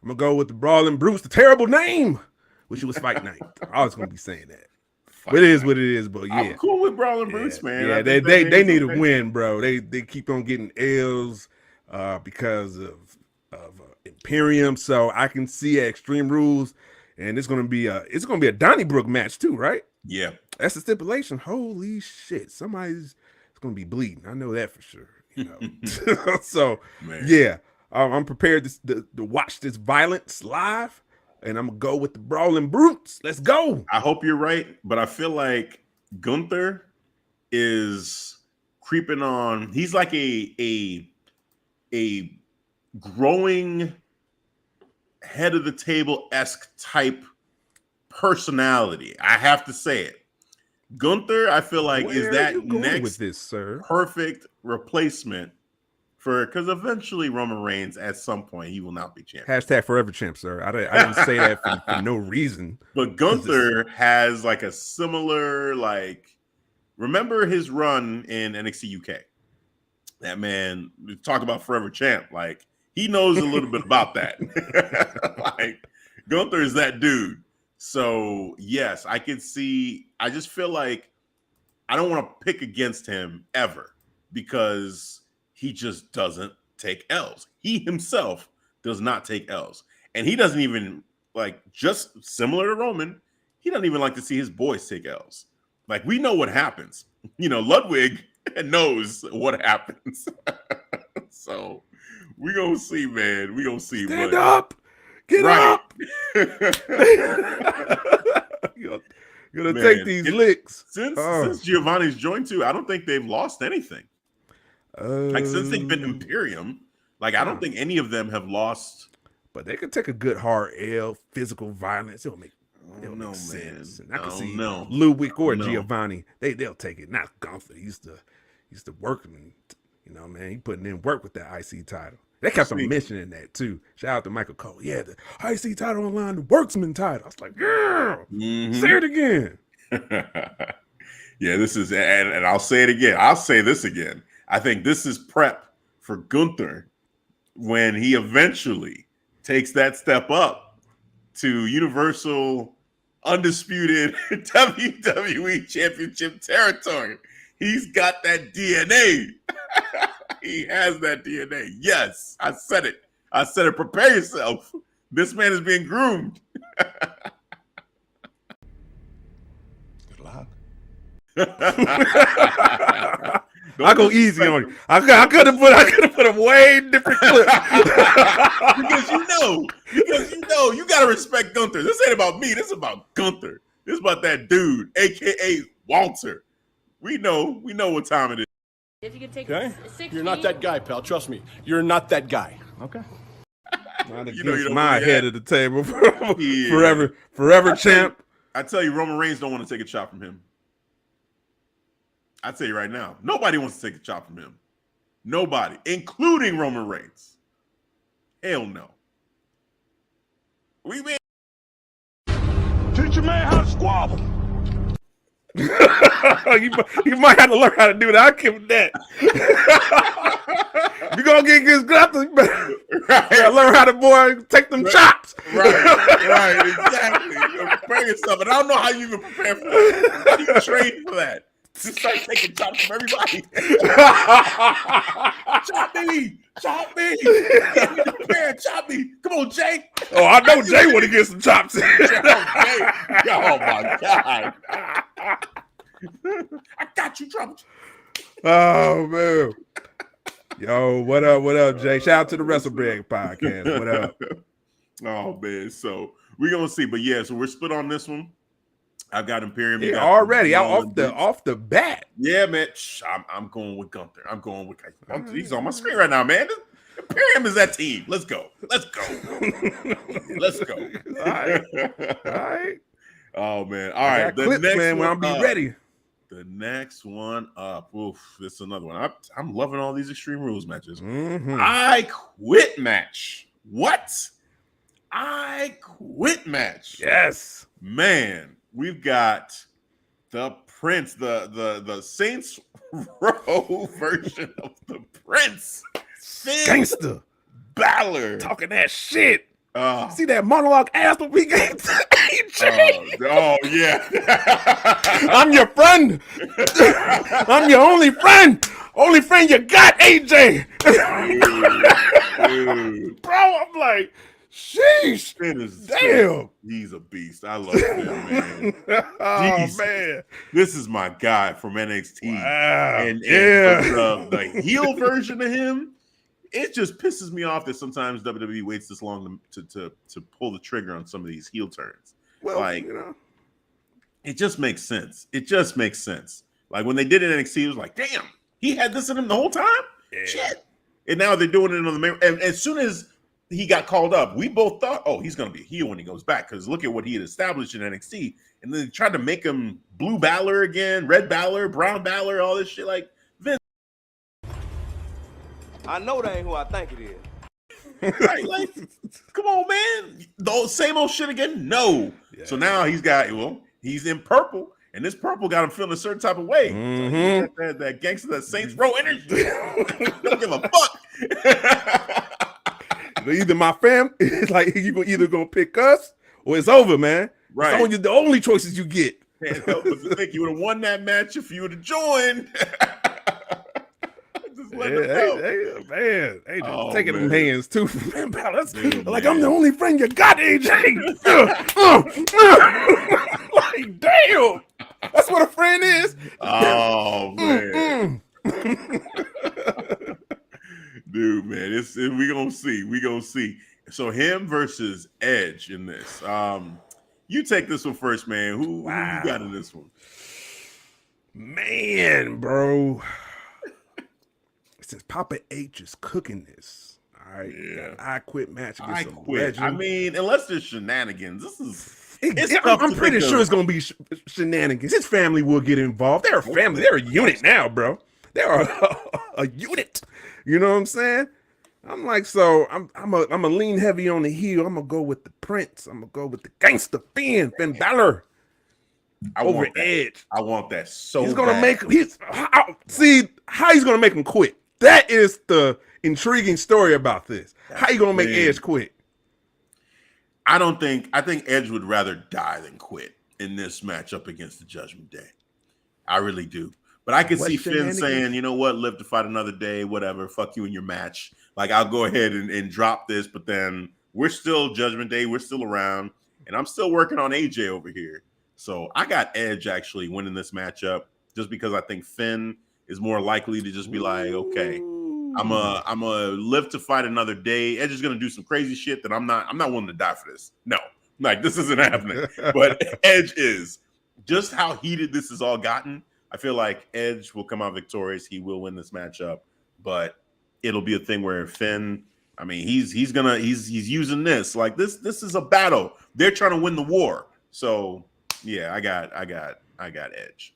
I'm going to go with the Brawling Brutes, the terrible name. Wish it was Fight Night. I was going to be saying that. It is what it is, but yeah. I'm cool with Brawling Brutes, man. Yeah, they need a win, bro. They keep on getting L's because of Imperium. So I can see Extreme Rules, and it's gonna be a Donnybrook match too, right? Yeah. That's the stipulation. Holy shit. Somebody's gonna be bleeding. I know that for sure. So man. Yeah. I'm prepared to watch this violence live. And I'm going to go with the Brawling Brutes. Let's go. I hope you're right, but I feel like Gunther is creeping on. He's like a growing head of the table-esque type personality. I have to say it. Gunther, I feel like, is that you going next with this, sir? perfect replacement for, because eventually Roman Reigns at some point he will not be champion. Hashtag forever champ, sir. I didn't say that for no reason. But Gunther has like a similar, like, remember his run in NXT UK? That man, talk about forever champ. Like, he knows a little bit about that. Like, Gunther is that dude. So yes, I can see. I just feel like I don't want to pick against him ever because he just doesn't take L's. He himself does not take L's. And he doesn't even, like, just similar to Roman, he doesn't even like to see his boys take L's. Like, we know what happens. Ludwig knows what happens. So we gonna see, man. We gonna see. Stand up. Get up. You're gonna take these licks. Since Giovanni's joined too, I don't think they've lost anything. Like, since they've been Imperium, like, I don't think any of them have lost. But they could take a good hard L, physical violence. It'll make sense. Man. And I can see Ludwig or Giovanni. They'll take it. Not Gunther. He used to work, and man, he putting in work with that IC title. They kept on mentioning that too. Shout out to Michael Cole. Yeah, the IC title online, the Worksman title. I was like, yeah, say it again. Yeah, this is, and I'll say it again. I'll say this again. I think this is prep for Gunther when he eventually takes that step up to Universal Undisputed WWE Championship territory. He's got that DNA. He has that DNA. Yes, I said it. Prepare yourself. This man is being groomed. Good luck. I go easy on you. I could have put a way different clip. because you gotta respect Gunther. This ain't about me. This is about Gunther. This is about that dude, aka Walter. We know what time it is. If you could take Okay? 6 You're not that guy, pal. Trust me. You're not that guy. Okay. Not You know you against don't my do head that. of the table. Yeah. Forever champ. I tell you, Roman Reigns don't want to take a chop from him. I tell you right now, nobody wants to take a chop from him. Nobody, including Roman Reigns. Hell no. We been Teach a man how to squabble. you might have to learn how to do that. I'll give him that. You're gonna get against Gunther, you better learn how to take them chops. Right, exactly. You're preparing yourself, and I don't know how you even prepare for that. How do you train for that? Just start taking chops from everybody. Chop me. Get me prepared. Chop me. Come on, Jay. Oh, I know Jay want to get some chops. Oh my God. I got you, trouble. Oh man. Yo, what up, Jay? Shout out to the WrestleBreak podcast. What up? Oh man, so we're gonna see, but yeah, so we're split on this one. I've got Imperium. Yeah, already out off the bat. Yeah, man. I'm going with Gunther. He's on my screen right now, man. Imperium is that team. Let's go. Let's go. All right. Oh man. All right. The next man, I'll be ready. The next one up. Oof, this is another one. I'm loving all these Extreme Rules matches. I Quit match. What? I Quit match. Yes. Man, we've got the Prince, the Saints Row version of the Prince. Gangster. Bálor. Talking that shit. See that monologue ass that we gave to AJ? Oh, yeah. I'm your friend. I'm your only friend. Only friend you got, AJ. Dude. Bro, I'm like, sheesh. Damn. He's a beast. I love him, man. Oh, man. This is my guy from NXT. Wow. And yeah. The heel version of him, it just pisses me off that sometimes WWE waits this long to pull the trigger on some of these heel turns. Well, like, it just makes sense. It just makes sense. Like when they did it in NXT, it was like, damn, he had this in him the whole time? Yeah. Shit. And now they're doing it on the main. And as soon as he got called up, we both thought, oh, he's going to be a heel when he goes back. Because look at what he had established in NXT. and then they tried to make him blue Bálor again, red Bálor, brown Bálor, all this shit. Like, Vince, I know that ain't who I think it is. right, like, come on, man. The same old shit again? No. Yeah. So now he's in purple, and this purple got him feeling a certain type of way. So that gangster, that Saints Row energy. Don't give a fuck. Either my fam, it's like you either gonna pick us or it's over, man. Right. It's only the only choices you get. Can't help but to think you would have won that match if you would have joined. Hey, just taking them hands too. Man, like, I'm the only friend you got, AJ. Like, damn. That's what a friend is. Oh, man. Dude, man, we gonna see. So him versus Edge in this. You take this one first, man. Who you got in this one? Man, bro. Since Papa H is cooking this, all right. Yeah. I quit match against some legend. I mean, unless there's shenanigans, this is. I'm pretty sure it's gonna be shenanigans. His family will get involved. They're a family. They're a unit now, bro. They're a unit. You know what I'm saying? I'm like, so I'm a lean heavy on the heel. I'm gonna go with the Prince. I'm gonna go with the gangster Finn Bálor over Edge. I want that so. He's gonna make him. See how he's gonna make him quit. That is the intriguing story about this. How you gonna make Edge quit? I think Edge would rather die than quit in this matchup against the Judgment Day. I really do. But I could see Finn saying, you know what, live to fight another day, whatever, fuck you in your match. Like, I'll go ahead and drop this, but then we're still Judgment Day, we're still around, and I'm still working on AJ over here. So I got Edge actually winning this matchup just because I think Finn is more likely to just be like, okay, I'm a live to fight another day. Edge is gonna do some crazy shit that I'm not willing to die for this. No, like, this isn't happening. But Edge is. Just how heated this has all gotten, I feel like Edge will come out victorious. He will win this matchup, but it'll be a thing where Finn, I mean, he's using this. Like, this is a battle. They're trying to win the war. So yeah, I got Edge.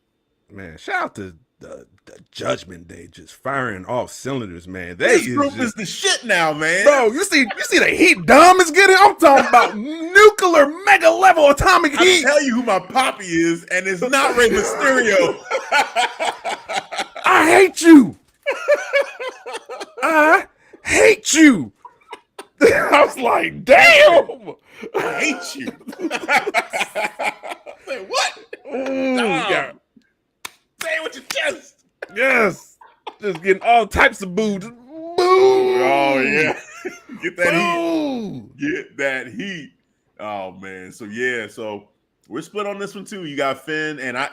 Man, shout out to the Judgment Day just firing off cylinders, man. This group is the shit now, man. Bro, you see the heat Dom is getting? I'm talking about nuclear mega level atomic heat. I tell you who my poppy is, and it's not Rey Mysterio. I hate you. I hate you. I was like, damn. I hate you. Say what? Yeah. Say it with your chest. Yes. Just getting all types of boo. Just boo. Oh, yeah. Get that boo. heat. Get that heat. Oh, man. So, yeah. So, we're split on this one, too. You got Finn, and I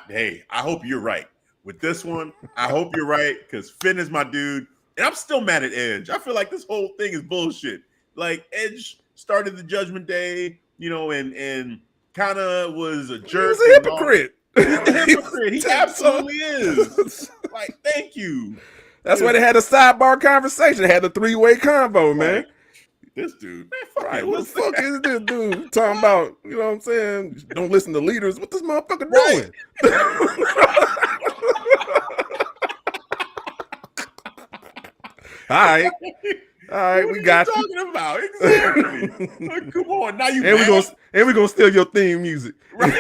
hope you're right. With this one, I hope you're right, because Finn is my dude. And I'm still mad at Edge. I feel like this whole thing is bullshit. Like, Edge started the Judgment Day, and kind of was a jerk. He's a hypocrite. He's a hypocrite. He absolutely is. Like, thank you. That's why they had a sidebar conversation. They had the three-way convo, man. This dude, man, fuck right? him. What the fuck is this dude talking about? You know what I'm saying? Don't listen to leaders. What this motherfucker doing? All right, we got you. What are you talking about? Exactly. Like, come on, now you. And we're gonna steal your theme music. Right?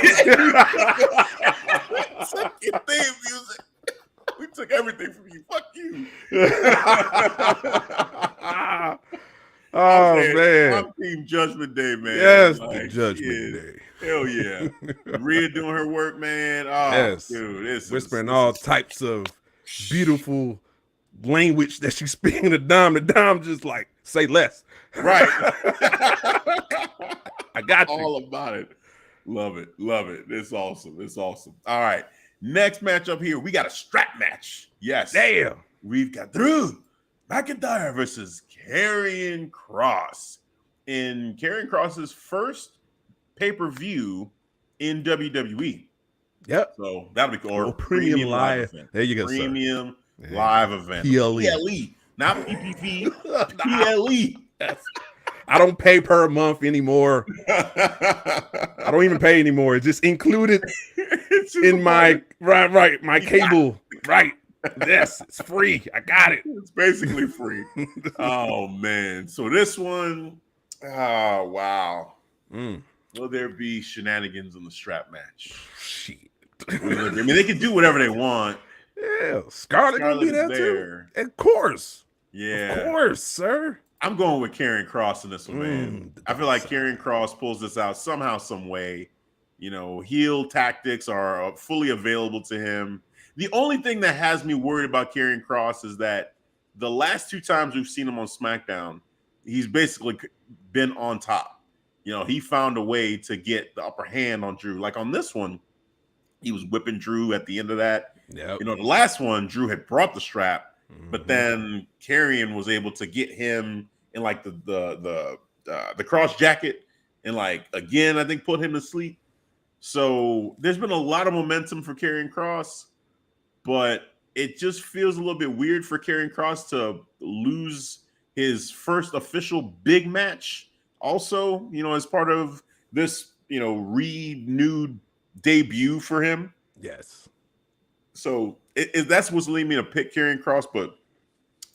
Your theme music. We took everything from you. Fuck you. Oh man, I'm Team Judgment Day, man. Yes, the Judgment Day. Hell yeah, Rhea doing her work, man. Oh, yes, dude, this whispering all types of beautiful language that she's speaking to Dom. The Dom just like, say less. Right. I got you. All about it. Love it. It's awesome. All right. Next matchup here, we got a strap match. Yes. Damn. We've got Drew McIntyre versus Karrion Kross in Karrion Kross's first pay-per-view in WWE. Yep. So that'll be cool. Or premium live event. There you go. Premium live event. PLE. PLE. Not PPP. PLE. I don't pay per month anymore. I don't even pay anymore. It's just included in my my cable. Right. Yes, it's free. I got it. It's basically free. Oh man. So this one, oh wow. Will there be shenanigans in the strap match? Shit. I mean, they can do whatever they want. Yeah, Scarlett gonna be there too. Of course. Yeah. Of course, sir. I'm going with Karrion Kross in this one, man. I feel like Karrion Kross pulls this out somehow, some way. You know, heel tactics are fully available to him. The only thing that has me worried about Karrion Kross is that the last 2 times we've seen him on SmackDown, he's basically been on top. You know, he found a way to get the upper hand on Drew. Like on this one, he was whipping Drew at the end of that. Yep. You know, the last one, Drew had brought the strap, but then Karrion was able to get him in like the cross jacket and like again, I think put him to sleep. So there's been a lot of momentum for Karrion Kross, but it just feels a little bit weird for Karrion Kross to lose his first official big match. Also, you know, as part of this, you know, renewed debut for him. Yes. So that's what's leading me to pick Karrion Kross, but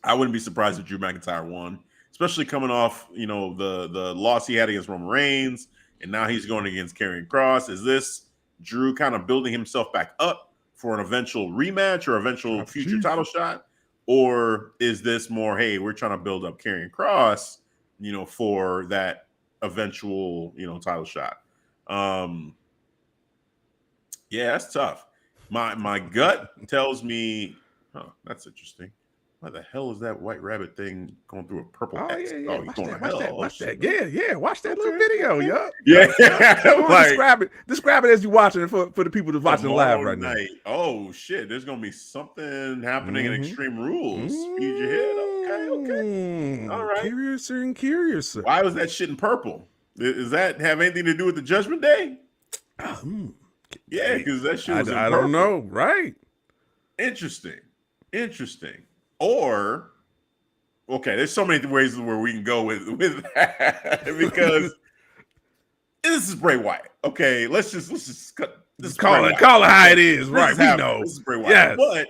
I wouldn't be surprised if Drew McIntyre won, especially coming off, you know, the loss he had against Roman Reigns, and now he's going against Karrion Kross. Is this Drew kind of building himself back up for an eventual rematch or eventual future title shot? Or is this more, hey, we're trying to build up Karrion Kross, you know, for that eventual, you know, title shot? Yeah, that's tough. My gut tells me, that's interesting. Why the hell is that white rabbit thing going through a purple X? Yeah. Oh, he's going to hell. Watch that. Yeah. Watch that little video, yo. Yeah. Like, describe it as you're watching it for the people that's watching live right now. Oh, shit. There's going to be something happening in Extreme Rules. Feed your head. Okay. All right. Curious, sir. Why was that shit in purple? Does that have anything to do with the Judgment Day? Yeah, because that shit was in purple. I don't know. Right. Interesting. Or, okay, there's so many ways where we can go with that because this is Bray Wyatt. Okay, let's just cut this. Call it how it is. Right, we know. This is Bray Wyatt. Yes. But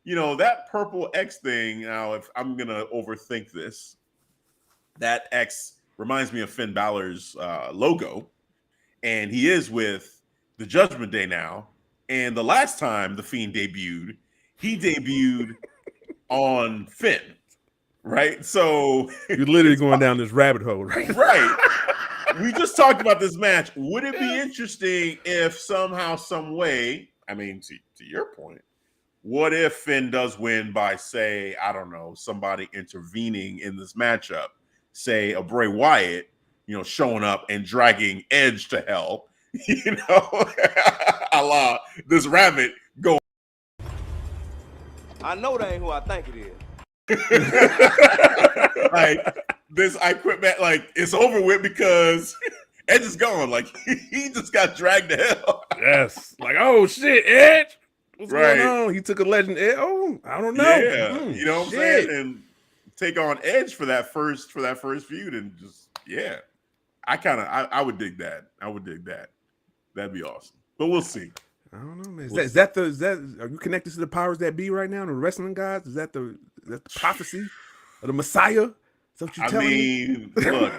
you know that purple X thing. Now, if I'm gonna overthink this, that X reminds me of Finn Balor's logo, and he is with the Judgment Day now. And the last time the Fiend debuted, he debuted on Finn, right? So you're literally going down this rabbit hole, right? Right. We just talked about this match. Would it be interesting if somehow, some way, I mean, to your point, what if Finn does win by, say, I don't know, somebody intervening in this matchup, say a Bray Wyatt, you know, showing up and dragging Edge to hell, you know, a la this rabbit go. I know that ain't who I think it is. Like this, I quit. Like it's over with because Edge is gone. Like he just got dragged to hell. Yes. Like, oh shit, Edge. What's going on? He took a legend. Oh, I don't know. Yeah, you know what I'm saying? And take on Edge for that first feud, and just I would dig that. That'd be awesome. But we'll see. I don't know, man. Is that are you connected to the powers that be right now, the wrestling guys? Is that the prophecy of the Messiah? Is that what you're telling me? Look,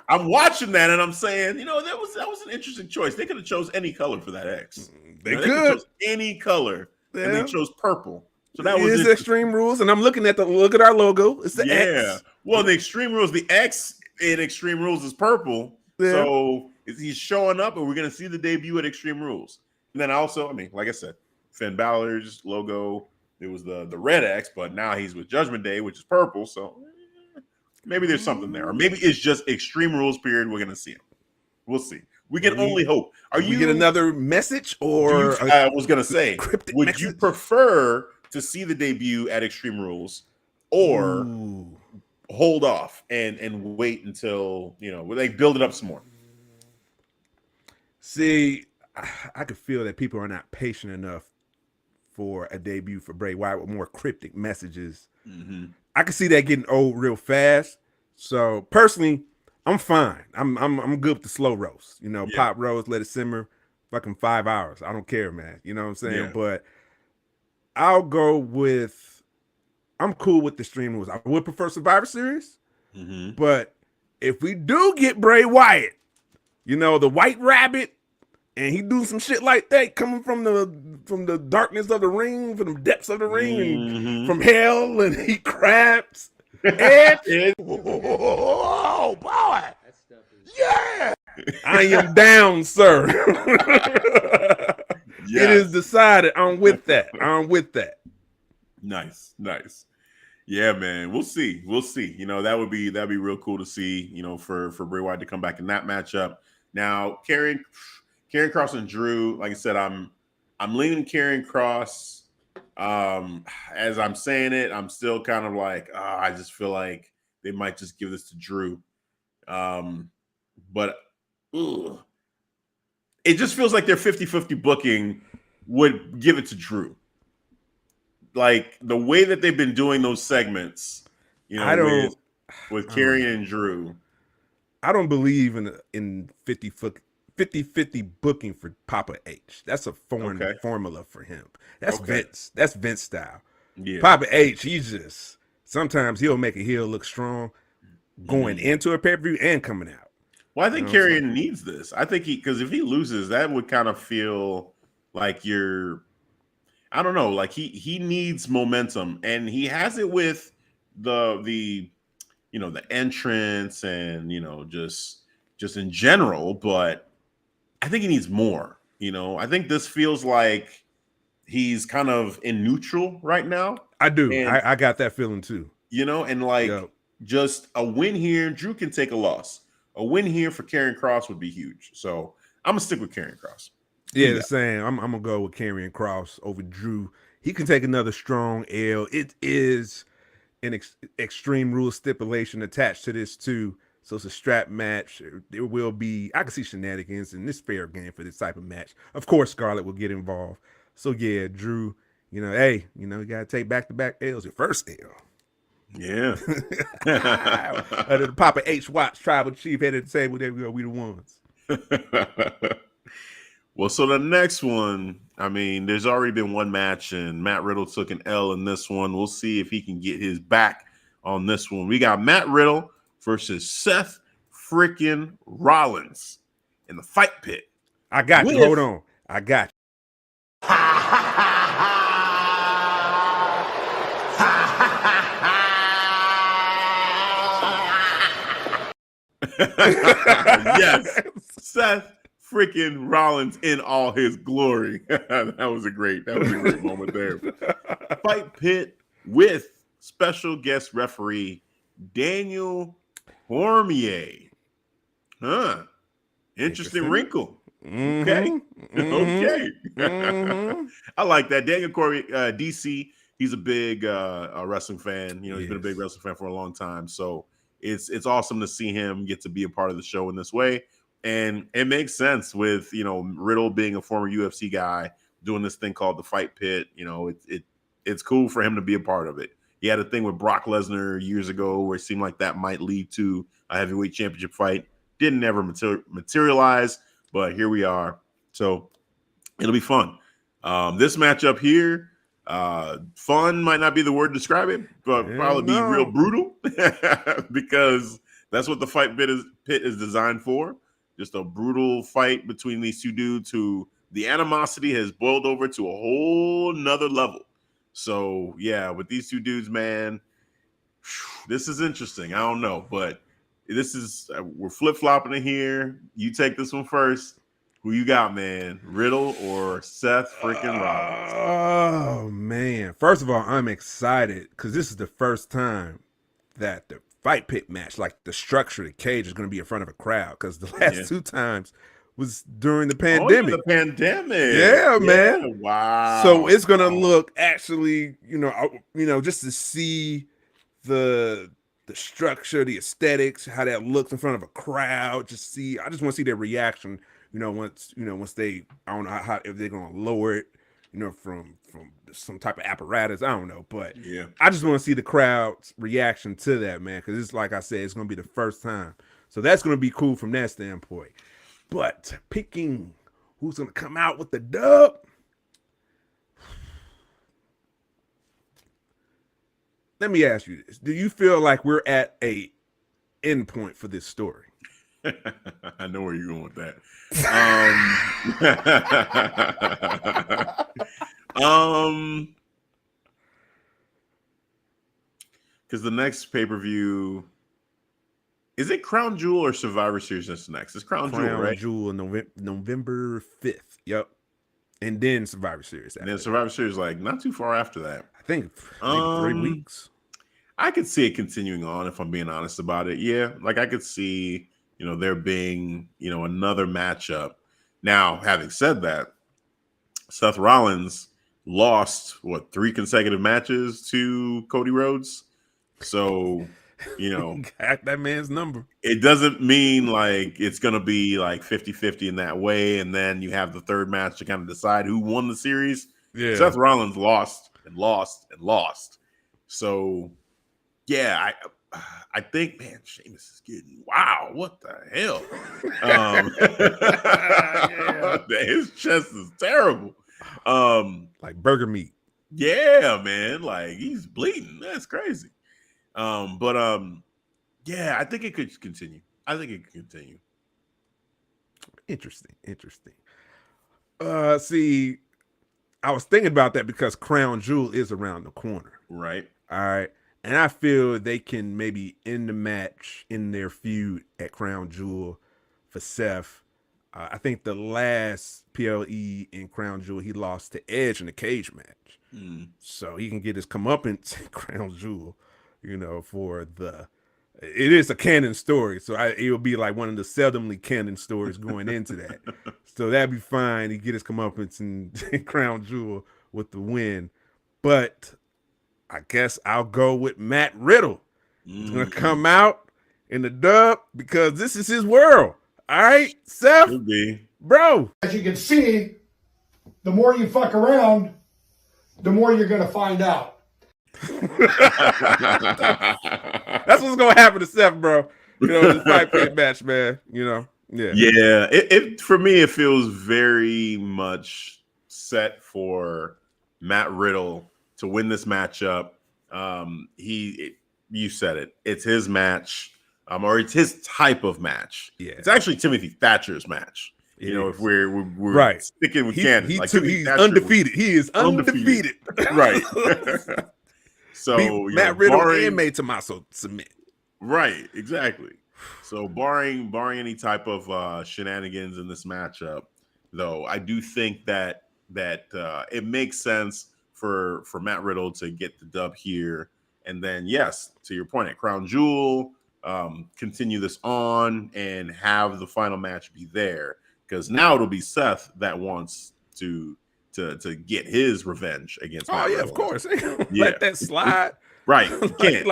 I'm watching that and I'm saying, you know, that was an interesting choice. They could have chose any color for that X. They could chose any color, and they chose purple. So that was Extreme Rules, and I'm looking at look at our logo. It's the X. Well, the Extreme Rules, the X in Extreme Rules is purple. Yeah. So he's showing up, and we're going to see the debut at Extreme Rules. And then also, I mean, like I said, Finn Balor's logo, it was the red X, but now he's with Judgment Day, which is purple. So maybe there's something there. Or maybe it's just Extreme Rules period. We're going to see him. We'll see. We can only hope. You get another message? Or I was going to say, would you prefer to see the debut at Extreme Rules or hold off and wait until, you know, they build it up some more? See, I could feel that people are not patient enough for a debut for Bray Wyatt with more cryptic messages. I could see that getting old real fast. So personally, I'm fine. I'm good with the slow roast. You know, Yeah. pop roast, let it simmer, fucking 5 hours. I don't care, man. You know what I'm saying? Yeah. But I'll go with. I'm cool with the stream rules. I would prefer Survivor Series, but if we do get Bray Wyatt, you know, the White Rabbit, and he do some shit like that coming from the darkness of the ring, from the depths of the ring, and from hell, and he crabs. Edge. Oh boy! Yeah, I am down, sir. It is decided. I'm with that. Nice. Yeah, man. We'll see. You know, that'd be real cool to see. You know, for Bray Wyatt to come back in that matchup. Now, Karrion Kross and Drew. Like I said, I'm leaning Karrion Kross. As I'm saying it, I'm still kind of like, I just feel like they might just give this to Drew. But it just feels like their 50-50 booking would give it to Drew. Like the way that they've been doing those segments, you know, with Karrion and Drew. I don't believe in 50-50 booking for Papa H. That's a foreign formula for him. That's Vince. That's Vince style. Yeah. Papa H, sometimes he'll make a heel look strong going into a pay-per-view and coming out. Well, I think Karrion needs this. I think because if he loses, that would kind of feel like I don't know, like he needs momentum, and he has it with the you know, the entrance and, you know, just in general, but I think he needs more. You know, I think this feels like he's kind of in neutral right now. I do. I got that feeling too. You know, and like just a win here, Drew can take a loss. A win here for Karrion Kross would be huge. So I'm gonna stick with Karrion Kross. Yeah, the same. I'm gonna go with Karrion Kross over Drew. He can take another strong L. It is an extreme rule stipulation attached to this too. So it's a strap match. There will be, I can see shenanigans in this fair game for this type of match. Of course, Scarlett will get involved. So yeah, Drew, you know, hey, you know, you gotta take back-to-back L's. Your first L. Yeah. The Papa H Watts Tribal Chief headed the table. There we go. We the ones. Well, so the next one, I mean, there's already been one match, and Matt Riddle took an L in this one. We'll see if he can get his back on this one. We got Matt Riddle versus Seth Freakin Rollins in the fight pit. I got you. Hold on. I got you. Yes, Seth freaking Rollins in all his glory. That was a great moment there. Fight pit with special guest referee Daniel Cormier. Interesting wrinkle. Okay. I like that. Daniel Cormier, DC. He's a big wrestling fan. You know, he's been a big wrestling fan for a long time. So it's awesome to see him get to be a part of the show in this way. And it makes sense with, you know, Riddle being a former UFC guy doing this thing called the fight pit. You know, it's cool for him to be a part of it. He had a thing with Brock Lesnar years ago where it seemed like that might lead to a heavyweight championship fight. Didn't ever materialize, but here we are. So it'll be fun. This matchup here, fun might not be the word to describe it, but probably be real brutal because that's what the fight pit is designed for. Just a brutal fight between these two dudes who the animosity has boiled over to a whole nother level. So yeah, with these two dudes, man, this is interesting. I don't know, but we're flip-flopping it here. You take this one first. Who you got, man? Riddle or Seth freaking Rollins? Oh man! First of all, I'm excited because this is the first time that the fight pit match, like the structure, the cage, is going to be in front of a crowd. Because the last two times was during the pandemic. The pandemic. Yeah, man. Wow. So it's going to look actually, just to see the structure, the aesthetics, how that looks in front of a crowd. I just want to see their reaction. Once they, I don't know how if they're gonna lower it, from some type of apparatus. I don't know, but Yeah. I just want to see the crowd's reaction to that, man, because it's like I said, it's going to be the first time. So that's going to be cool from that standpoint. But picking who's going to come out with the dub, let me ask you this. Do you feel like we're at a end point for this story? I know where you're going with that. Because the next pay-per-view, is it Crown Jewel or Survivor Series that's next? It's Crown Jewel, right? Jewel, November 5th. Yep. And then Survivor Series. And then Survivor Series, like, not too far after that. I think 3 weeks. I could see it continuing on, if I'm being honest about it. Yeah, like I could see, there being, another matchup. Now, having said that, Seth Rollins lost, 3 consecutive matches to Cody Rhodes? So, Got that man's number. It doesn't mean like it's going to be like 50-50 in that way. And then you have the third match to kind of decide who won the series. Yeah. Seth Rollins lost and lost and lost. So, yeah, I think, man, Sheamus is getting, wow, what the hell? His chest is terrible. Like burger meat. Yeah, man, like he's bleeding. That's crazy. Yeah, I think it could continue. Interesting. See, I was thinking about that because Crown Jewel is around the corner. Right. All right. And I feel they can maybe end the match in their feud at Crown Jewel for Seth. I think the last PLE in Crown Jewel, he lost to Edge in the cage match. So he can get his comeuppance in Crown Jewel, for it is a canon story. So it will be like one of the seldomly canon stories going into that. So that'd be fine. He get his comeuppance in Crown Jewel with the win. But I guess I'll go with Matt Riddle. He's going to come out in the dub because this is his world. All right, Seth? Could be. Bro. As you can see, the more you fuck around, the more you're going to find out. That's what's going to happen to Seth, bro. This fight pit match, man. Yeah. Yeah. It for me, it feels very much set for Matt Riddle to win this matchup. You said it. It's his match, or it's his type of match. Yeah. It's actually Timothy Thatcher's match. If we're right. sticking with canon. He's undefeated. He is undefeated. Right. So Matt Riddle and made Tommaso submit. Right, exactly. So barring any type of shenanigans in this matchup, though, I do think that it makes sense for Matt Riddle to get the dub here, and then yes, to your point, at Crown Jewel, continue this on and have the final match be there, because now it'll be Seth that wants to get his revenge against Matt Riddle. Of course. Let that slide. Right. You can't.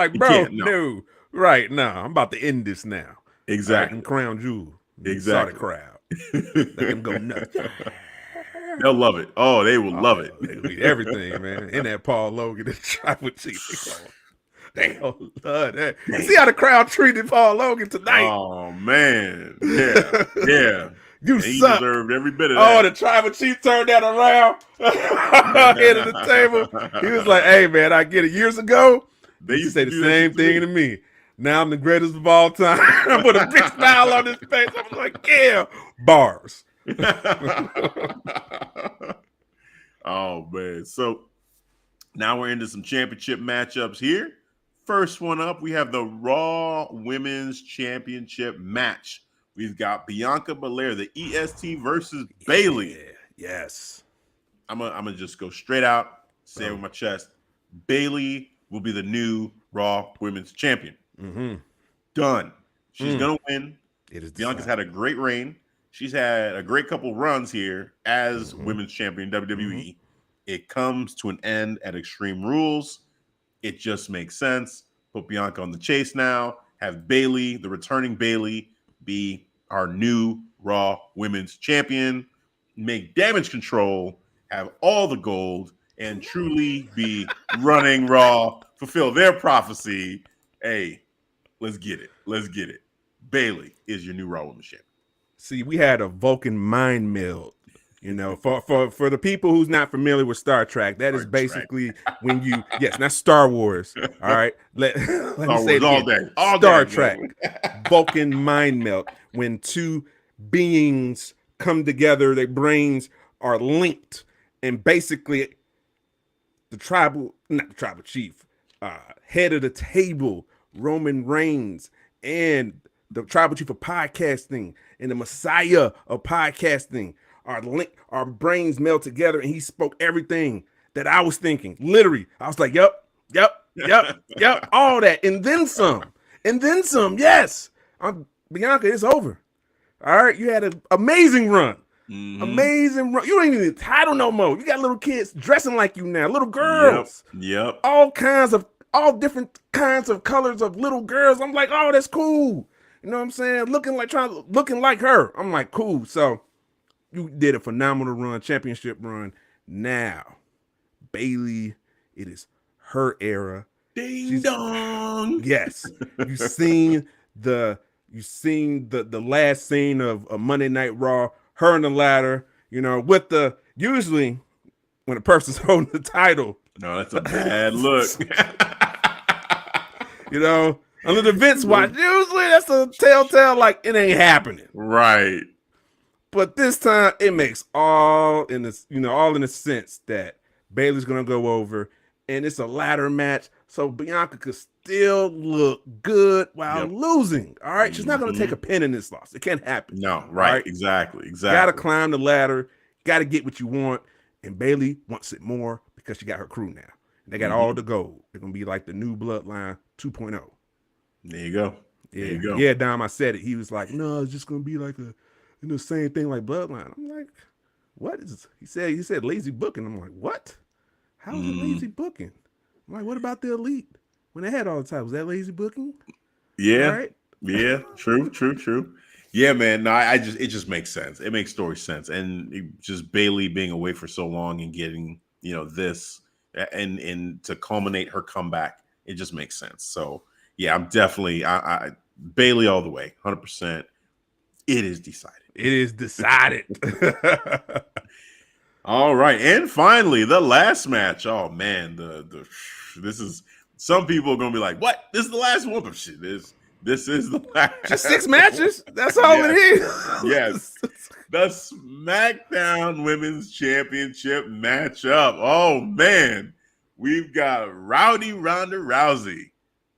No. Right, no. I'm about to end this now. Exactly. In Crown Jewel. Exactly. Saw the crowd. Let them go nuts. They'll love it. Oh, they will love it. They'll eat everything, man. In that Paul Logan and Tribal Chief. They love that. See how the crowd treated Paul Logan tonight. Oh, man. Yeah. You he suck. Deserved every bit of that. Oh, the Tribal Chief turned that around. Head of the table. He was like, hey, man, I get it. Years ago, they used to say the same thing to me. Now I'm the greatest of all time. I put a big smile on his face. I was like, yeah, bars. Oh, man. So now we're into some championship matchups here. First one up, we have the Raw Women's Championship match. We've got Bianca Belair, the EST versus Bayley. Yes. I'm gonna just go straight out, say it with my chest. Bayley will be the new Raw Women's Champion. Done. She's gonna win. Bianca's had a great reign. She's had a great couple runs here as Women's Champion WWE. It comes to an end at Extreme Rules. It just makes sense. Put Bianca on the chase now. Have Bayley, the returning Bayley, be our new Raw Women's Champion. Make Damage Control have all the gold, and truly be running Raw, fulfill their prophecy. Hey, let's get it. Let's get it. Bayley is your new Raw Women's Champion. See, we had a Vulcan mind meld. You know, for the people who's not familiar with Star Trek, that is basically when you not Star Wars. All right, let me say it again. Star Trek, Vulcan mind melt. When two beings come together, their brains are linked, and basically not the tribal chief, head of the table, Roman Reigns, and the tribal chief of podcasting and the messiah of podcasting are linked, our brains meld together, and he spoke everything that I was thinking. Literally, I was like, yep, all that, and then some. Yes, Bianca, it's over. All right, you had an amazing run. Amazing run. You don't even need a title no more. You got little kids dressing like you now, little girls. Yep. All different kinds of colors of little girls. I'm like, oh, that's cool. You know what I'm saying? Looking like her. I'm like, cool. So you did a phenomenal run, championship run. Now, Bayley, it is her era. Ding dong. Yes. You've seen the last scene of a Monday Night Raw, her on the ladder, you know, with usually when a person's holding the title. No, that's a bad look. You know, under the Vince watch, usually that's a telltale, like it ain't happening. Right. But this time it makes all in the sense that Bayley's gonna go over, and it's a ladder match, so Bianca could still look good while losing. All right, she's not gonna take a pin in this loss. It can't happen. No, right? Exactly. Gotta climb the ladder. Gotta get what you want, and Bayley wants it more because she got her crew now. They got all the gold. They're gonna be like the new Bloodline 2.0. There you go. Yeah, there you go. Yeah, Dom, I said it. He was like, no, it's just gonna be like the same thing like Bloodline. I'm like, what is? He said lazy booking. I'm like, what? How is it lazy booking? I'm like, what about the Elite when they had all the time? Was that lazy booking? Yeah. Right? Yeah. True. Yeah, man. No, it just makes sense. It makes story sense, and just Bayley being away for so long and getting this and to culminate her comeback, it just makes sense. So yeah, I'm definitely I Bayley all the way, 100%. It is decided. It is decided. All right, and finally the last match. Oh man, this is, some people are gonna be like, "What? This is the last one?" But shit, this is the last. Just 6 matches. That's all it is. Yes, the SmackDown Women's Championship matchup. Oh man, we've got Rowdy Ronda Rousey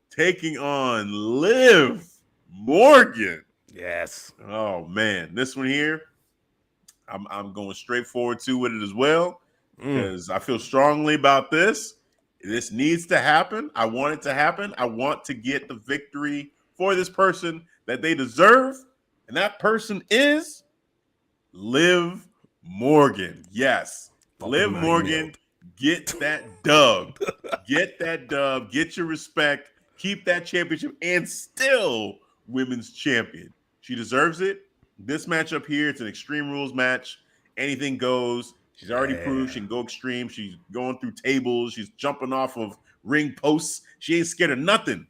taking on Liv Morgan. Yes. Oh man, this one here, I'm going straight forward to with it as well, because I feel strongly about this. This needs to happen. I want it to happen. I want to get the victory for this person that they deserve, and that person is Liv Morgan. Yes, Liv Morgan, get that dub. Get that dub. Get your respect. Keep that championship, and still women's champion. She deserves it. This matchup here, it's an Extreme Rules match. Anything goes. She's already proved she can go extreme. She's going through tables. She's jumping off of ring posts. She ain't scared of nothing.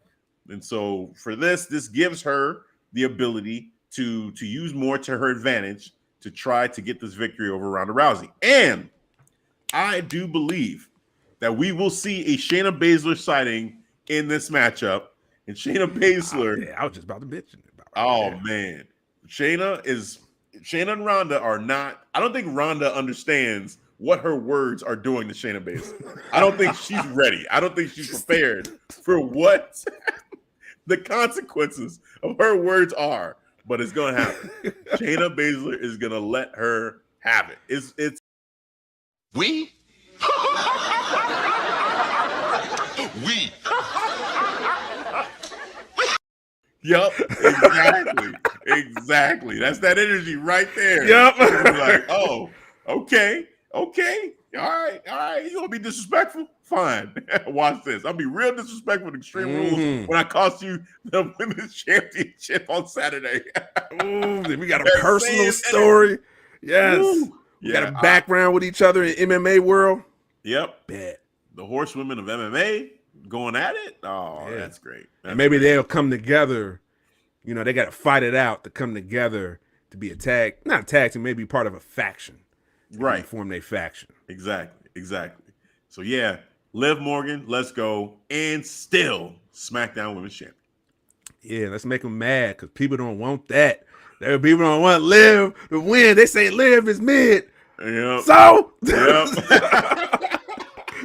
And so for this gives her the ability to use more to her advantage to try to get this victory over Ronda Rousey. And I do believe that we will see a Shayna Baszler sighting in this matchup. And Shayna Baszler. I was just about to bitch about it. Oh, man. Shayna and Ronda are not. I don't think Ronda understands what her words are doing to Shayna Baszler. I don't think she's ready. I don't think she's prepared for what the consequences of her words are. But it's going to happen. Shayna Baszler is going to let her have it. It's We? We. Yup, exactly. That's that energy right there. Yup. Like, oh, okay, all right. You gonna be disrespectful? Fine. Watch this. I'll be real disrespectful to Extreme Rules when I cost you the women's championship on Saturday. We got a personal story. Yes. got a background with each other in MMA world. Yep. Bet. The horsewomen of MMA going at it. Oh, yeah. That's great. And maybe they'll come together. You know, they got to fight it out to come together to be a tag, not a tag team, maybe part of a faction. Right. Form their faction. Exactly. So, yeah, Liv Morgan, let's go. And still SmackDown Women's Champion. Yeah, let's make them mad because people don't want that. People don't want Liv to win. They say Liv is mid. Yep. So,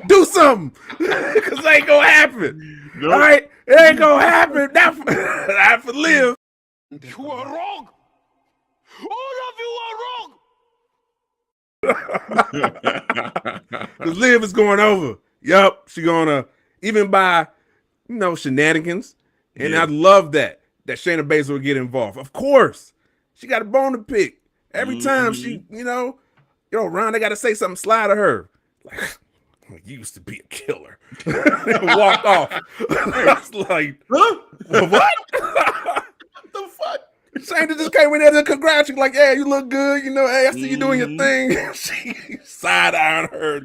do something because it ain't going to happen. Nope. All right? It ain't going to happen. Not for Liv. You are wrong. All of you are wrong. Because Liv is going over. Yup. She going to, even by, shenanigans. And I love that Shayna Baszler will get involved. Of course. She got a bone to pick. Every time she, Ronda got to say something sly to her. Like, you used to be a killer. Walked off. I was like, huh? What? What the fuck? Shayna just came in there to congratulate, like, yeah, you look good. Hey, I see you doing your thing. She side-eyeing her.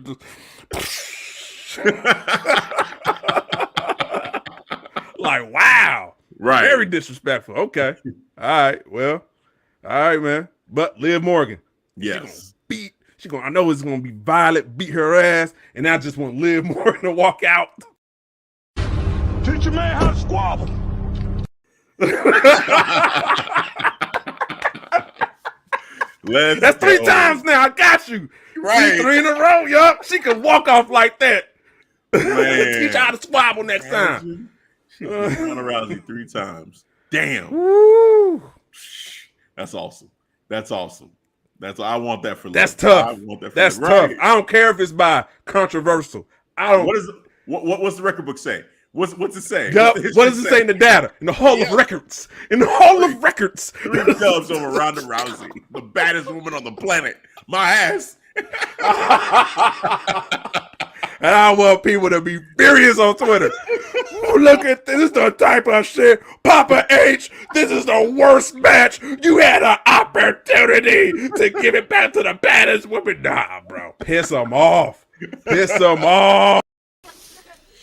Like, wow. Right. Very disrespectful. Okay. All right. Well, all right, man. But Liv Morgan. Yes. I know it's going to be violent, beat her ass, and I just want Liv Morgan to walk out. Teach a man how to squabble. That's 3 times now. I got you. Right. 3 in a row, yup. She can walk off like that. Man. Teach her how to squabble next time. She beat Ronda Rousey 3 times. Damn. Woo. That's awesome. I want that for Liv. That's tough. I want that for That's Liv. tough. Right. I don't care if it's by controversial. I don't. What's the record book say? What's it say? Yep. What does it say in the data? In the Hall of Records. In the Hall of Records. 3 dubs over Ronda Rousey, the baddest woman on the planet. My ass. And I want people to be furious on Twitter. Look at this. This is the type of shit. Papa H, this is the worst match. You had an opportunity to give it back to the baddest woman. Nah, bro. Piss them off. Piss them off.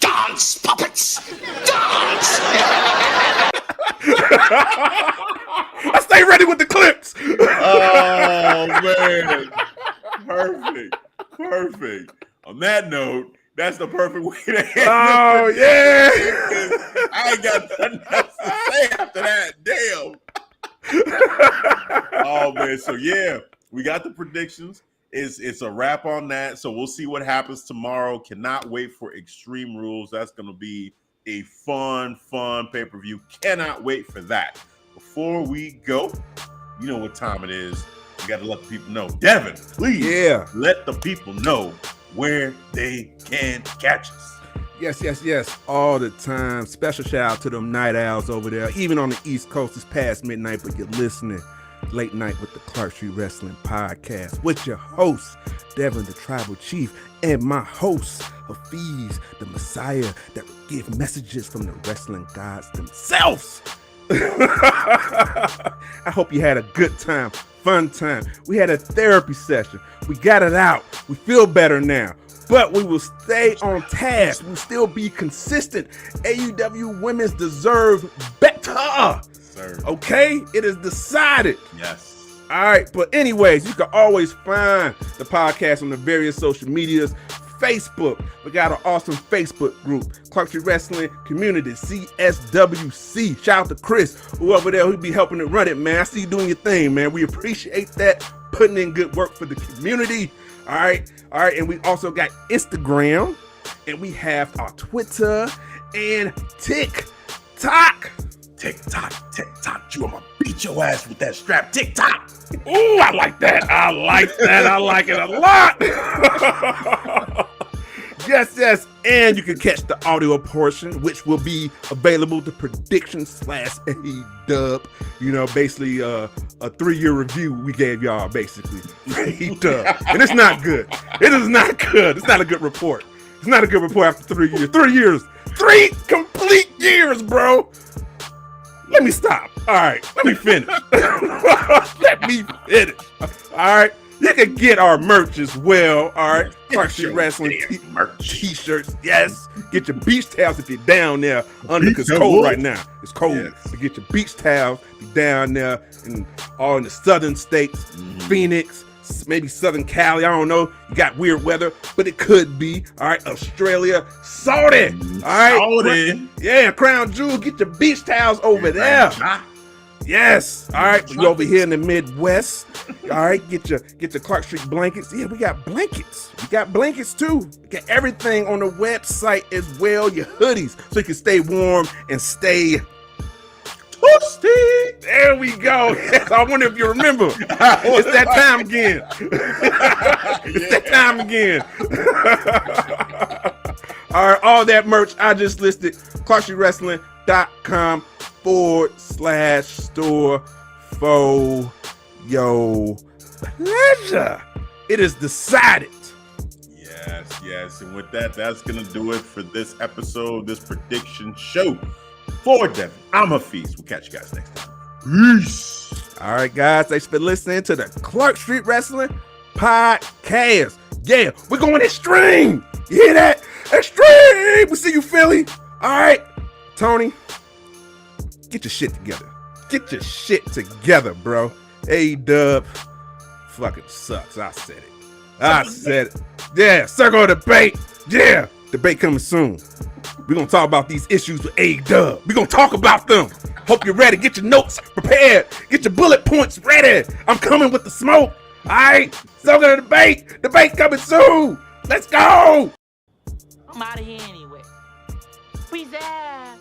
Dance, puppets. Dance. I stay ready with the clips. Oh, man. Perfect. On that note, that's the perfect way to end it. Oh, yeah. I ain't got nothing else to say after that. Damn. Oh, man. So, yeah, we got the predictions. It's a wrap on that. So we'll see what happens tomorrow. Cannot wait for Extreme Rules. That's going to be a fun pay-per-view. Cannot wait for that. Before we go, you know what time it is. We got to let the people know. Devin, please let the people know where they can catch us. Yes. All the time. Special shout out to them night owls over there. Even on the East Coast, it's past midnight, but you're listening. Late Night with the Clark Street Wrestling Podcast with your host, Devin the Tribal Chief, and my host, Hafeez, the Messiah that will give messages from the wrestling gods themselves. I hope you had a good time, fun time. We had a therapy session. We got it out. We feel better now. But we will stay on task. We'll still be consistent. AEW women's deserve better. Sir. Okay? It is decided. Yes. All right. But anyways, you can always find the podcast on the various social medias. Facebook. We got an awesome Facebook group. Clark Street Wrestling Community, CSWC. Shout out to Chris, who over there who be helping to run it, man. I see you doing your thing, man. We appreciate that. Putting in good work for the community. All right. And we also got Instagram. And we have our Twitter and TikTok. TikTok. You want to beat your ass with that strap. TikTok. Ooh, I like that. I like it a lot. Yes. And you can catch the audio portion, which will be available to prediction/A-dub. Basically a 3-year review we gave y'all, basically. A-dub. And it's not good. It is not good. It's not a good report. It's not a good report after 3 years. 3 years. 3 complete years, bro. Let me stop. All right. Let me finish. All right. You can get our merch as well. All right, Clark Street Wrestling merch. T-shirts. Yes, get your beach towels if you're down there under, because it's cold right now. It's cold. Yes. So get your beach towels. Be down there and all in the southern states, Phoenix, maybe Southern Cali. I don't know. You got weird weather, but it could be. All right, Australia, Saudi. All right, Saudi. Yeah, Crown Jewel. Get your beach towels over there. Yes. All right. You over here in the Midwest. All right. Get your Clark Street blankets. Yeah, we got blankets. We got blankets too. We got everything on the website as well. Your hoodies, so you can stay warm and stay toasty. There we go. Yes, I wonder if you remember. It's that time again. It's that time again. All right. All that merch I just listed. ClarkStreetWrestling.com/store for your pleasure. It is decided. Yes. And with that, that's going to do it for this episode, this prediction show. For Devin, I'm Hafeez. We'll catch you guys next time. Peace. All right, guys. Thanks for listening to the Clark Street Wrestling Podcast. Yeah, we're going extreme. You hear that? Extreme. We see you, Philly. All right, Tony. Get your shit together. Get your shit together, bro. AEW fucking sucks. I said it. Yeah, circle of debate. Yeah, debate coming soon. We're going to talk about these issues with AEW. We're going to talk about them. Hope you're ready. Get your notes prepared. Get your bullet points ready. I'm coming with the smoke. All right, circle of debate. Debate coming soon. Let's go. I'm out of here anyway. Peace out.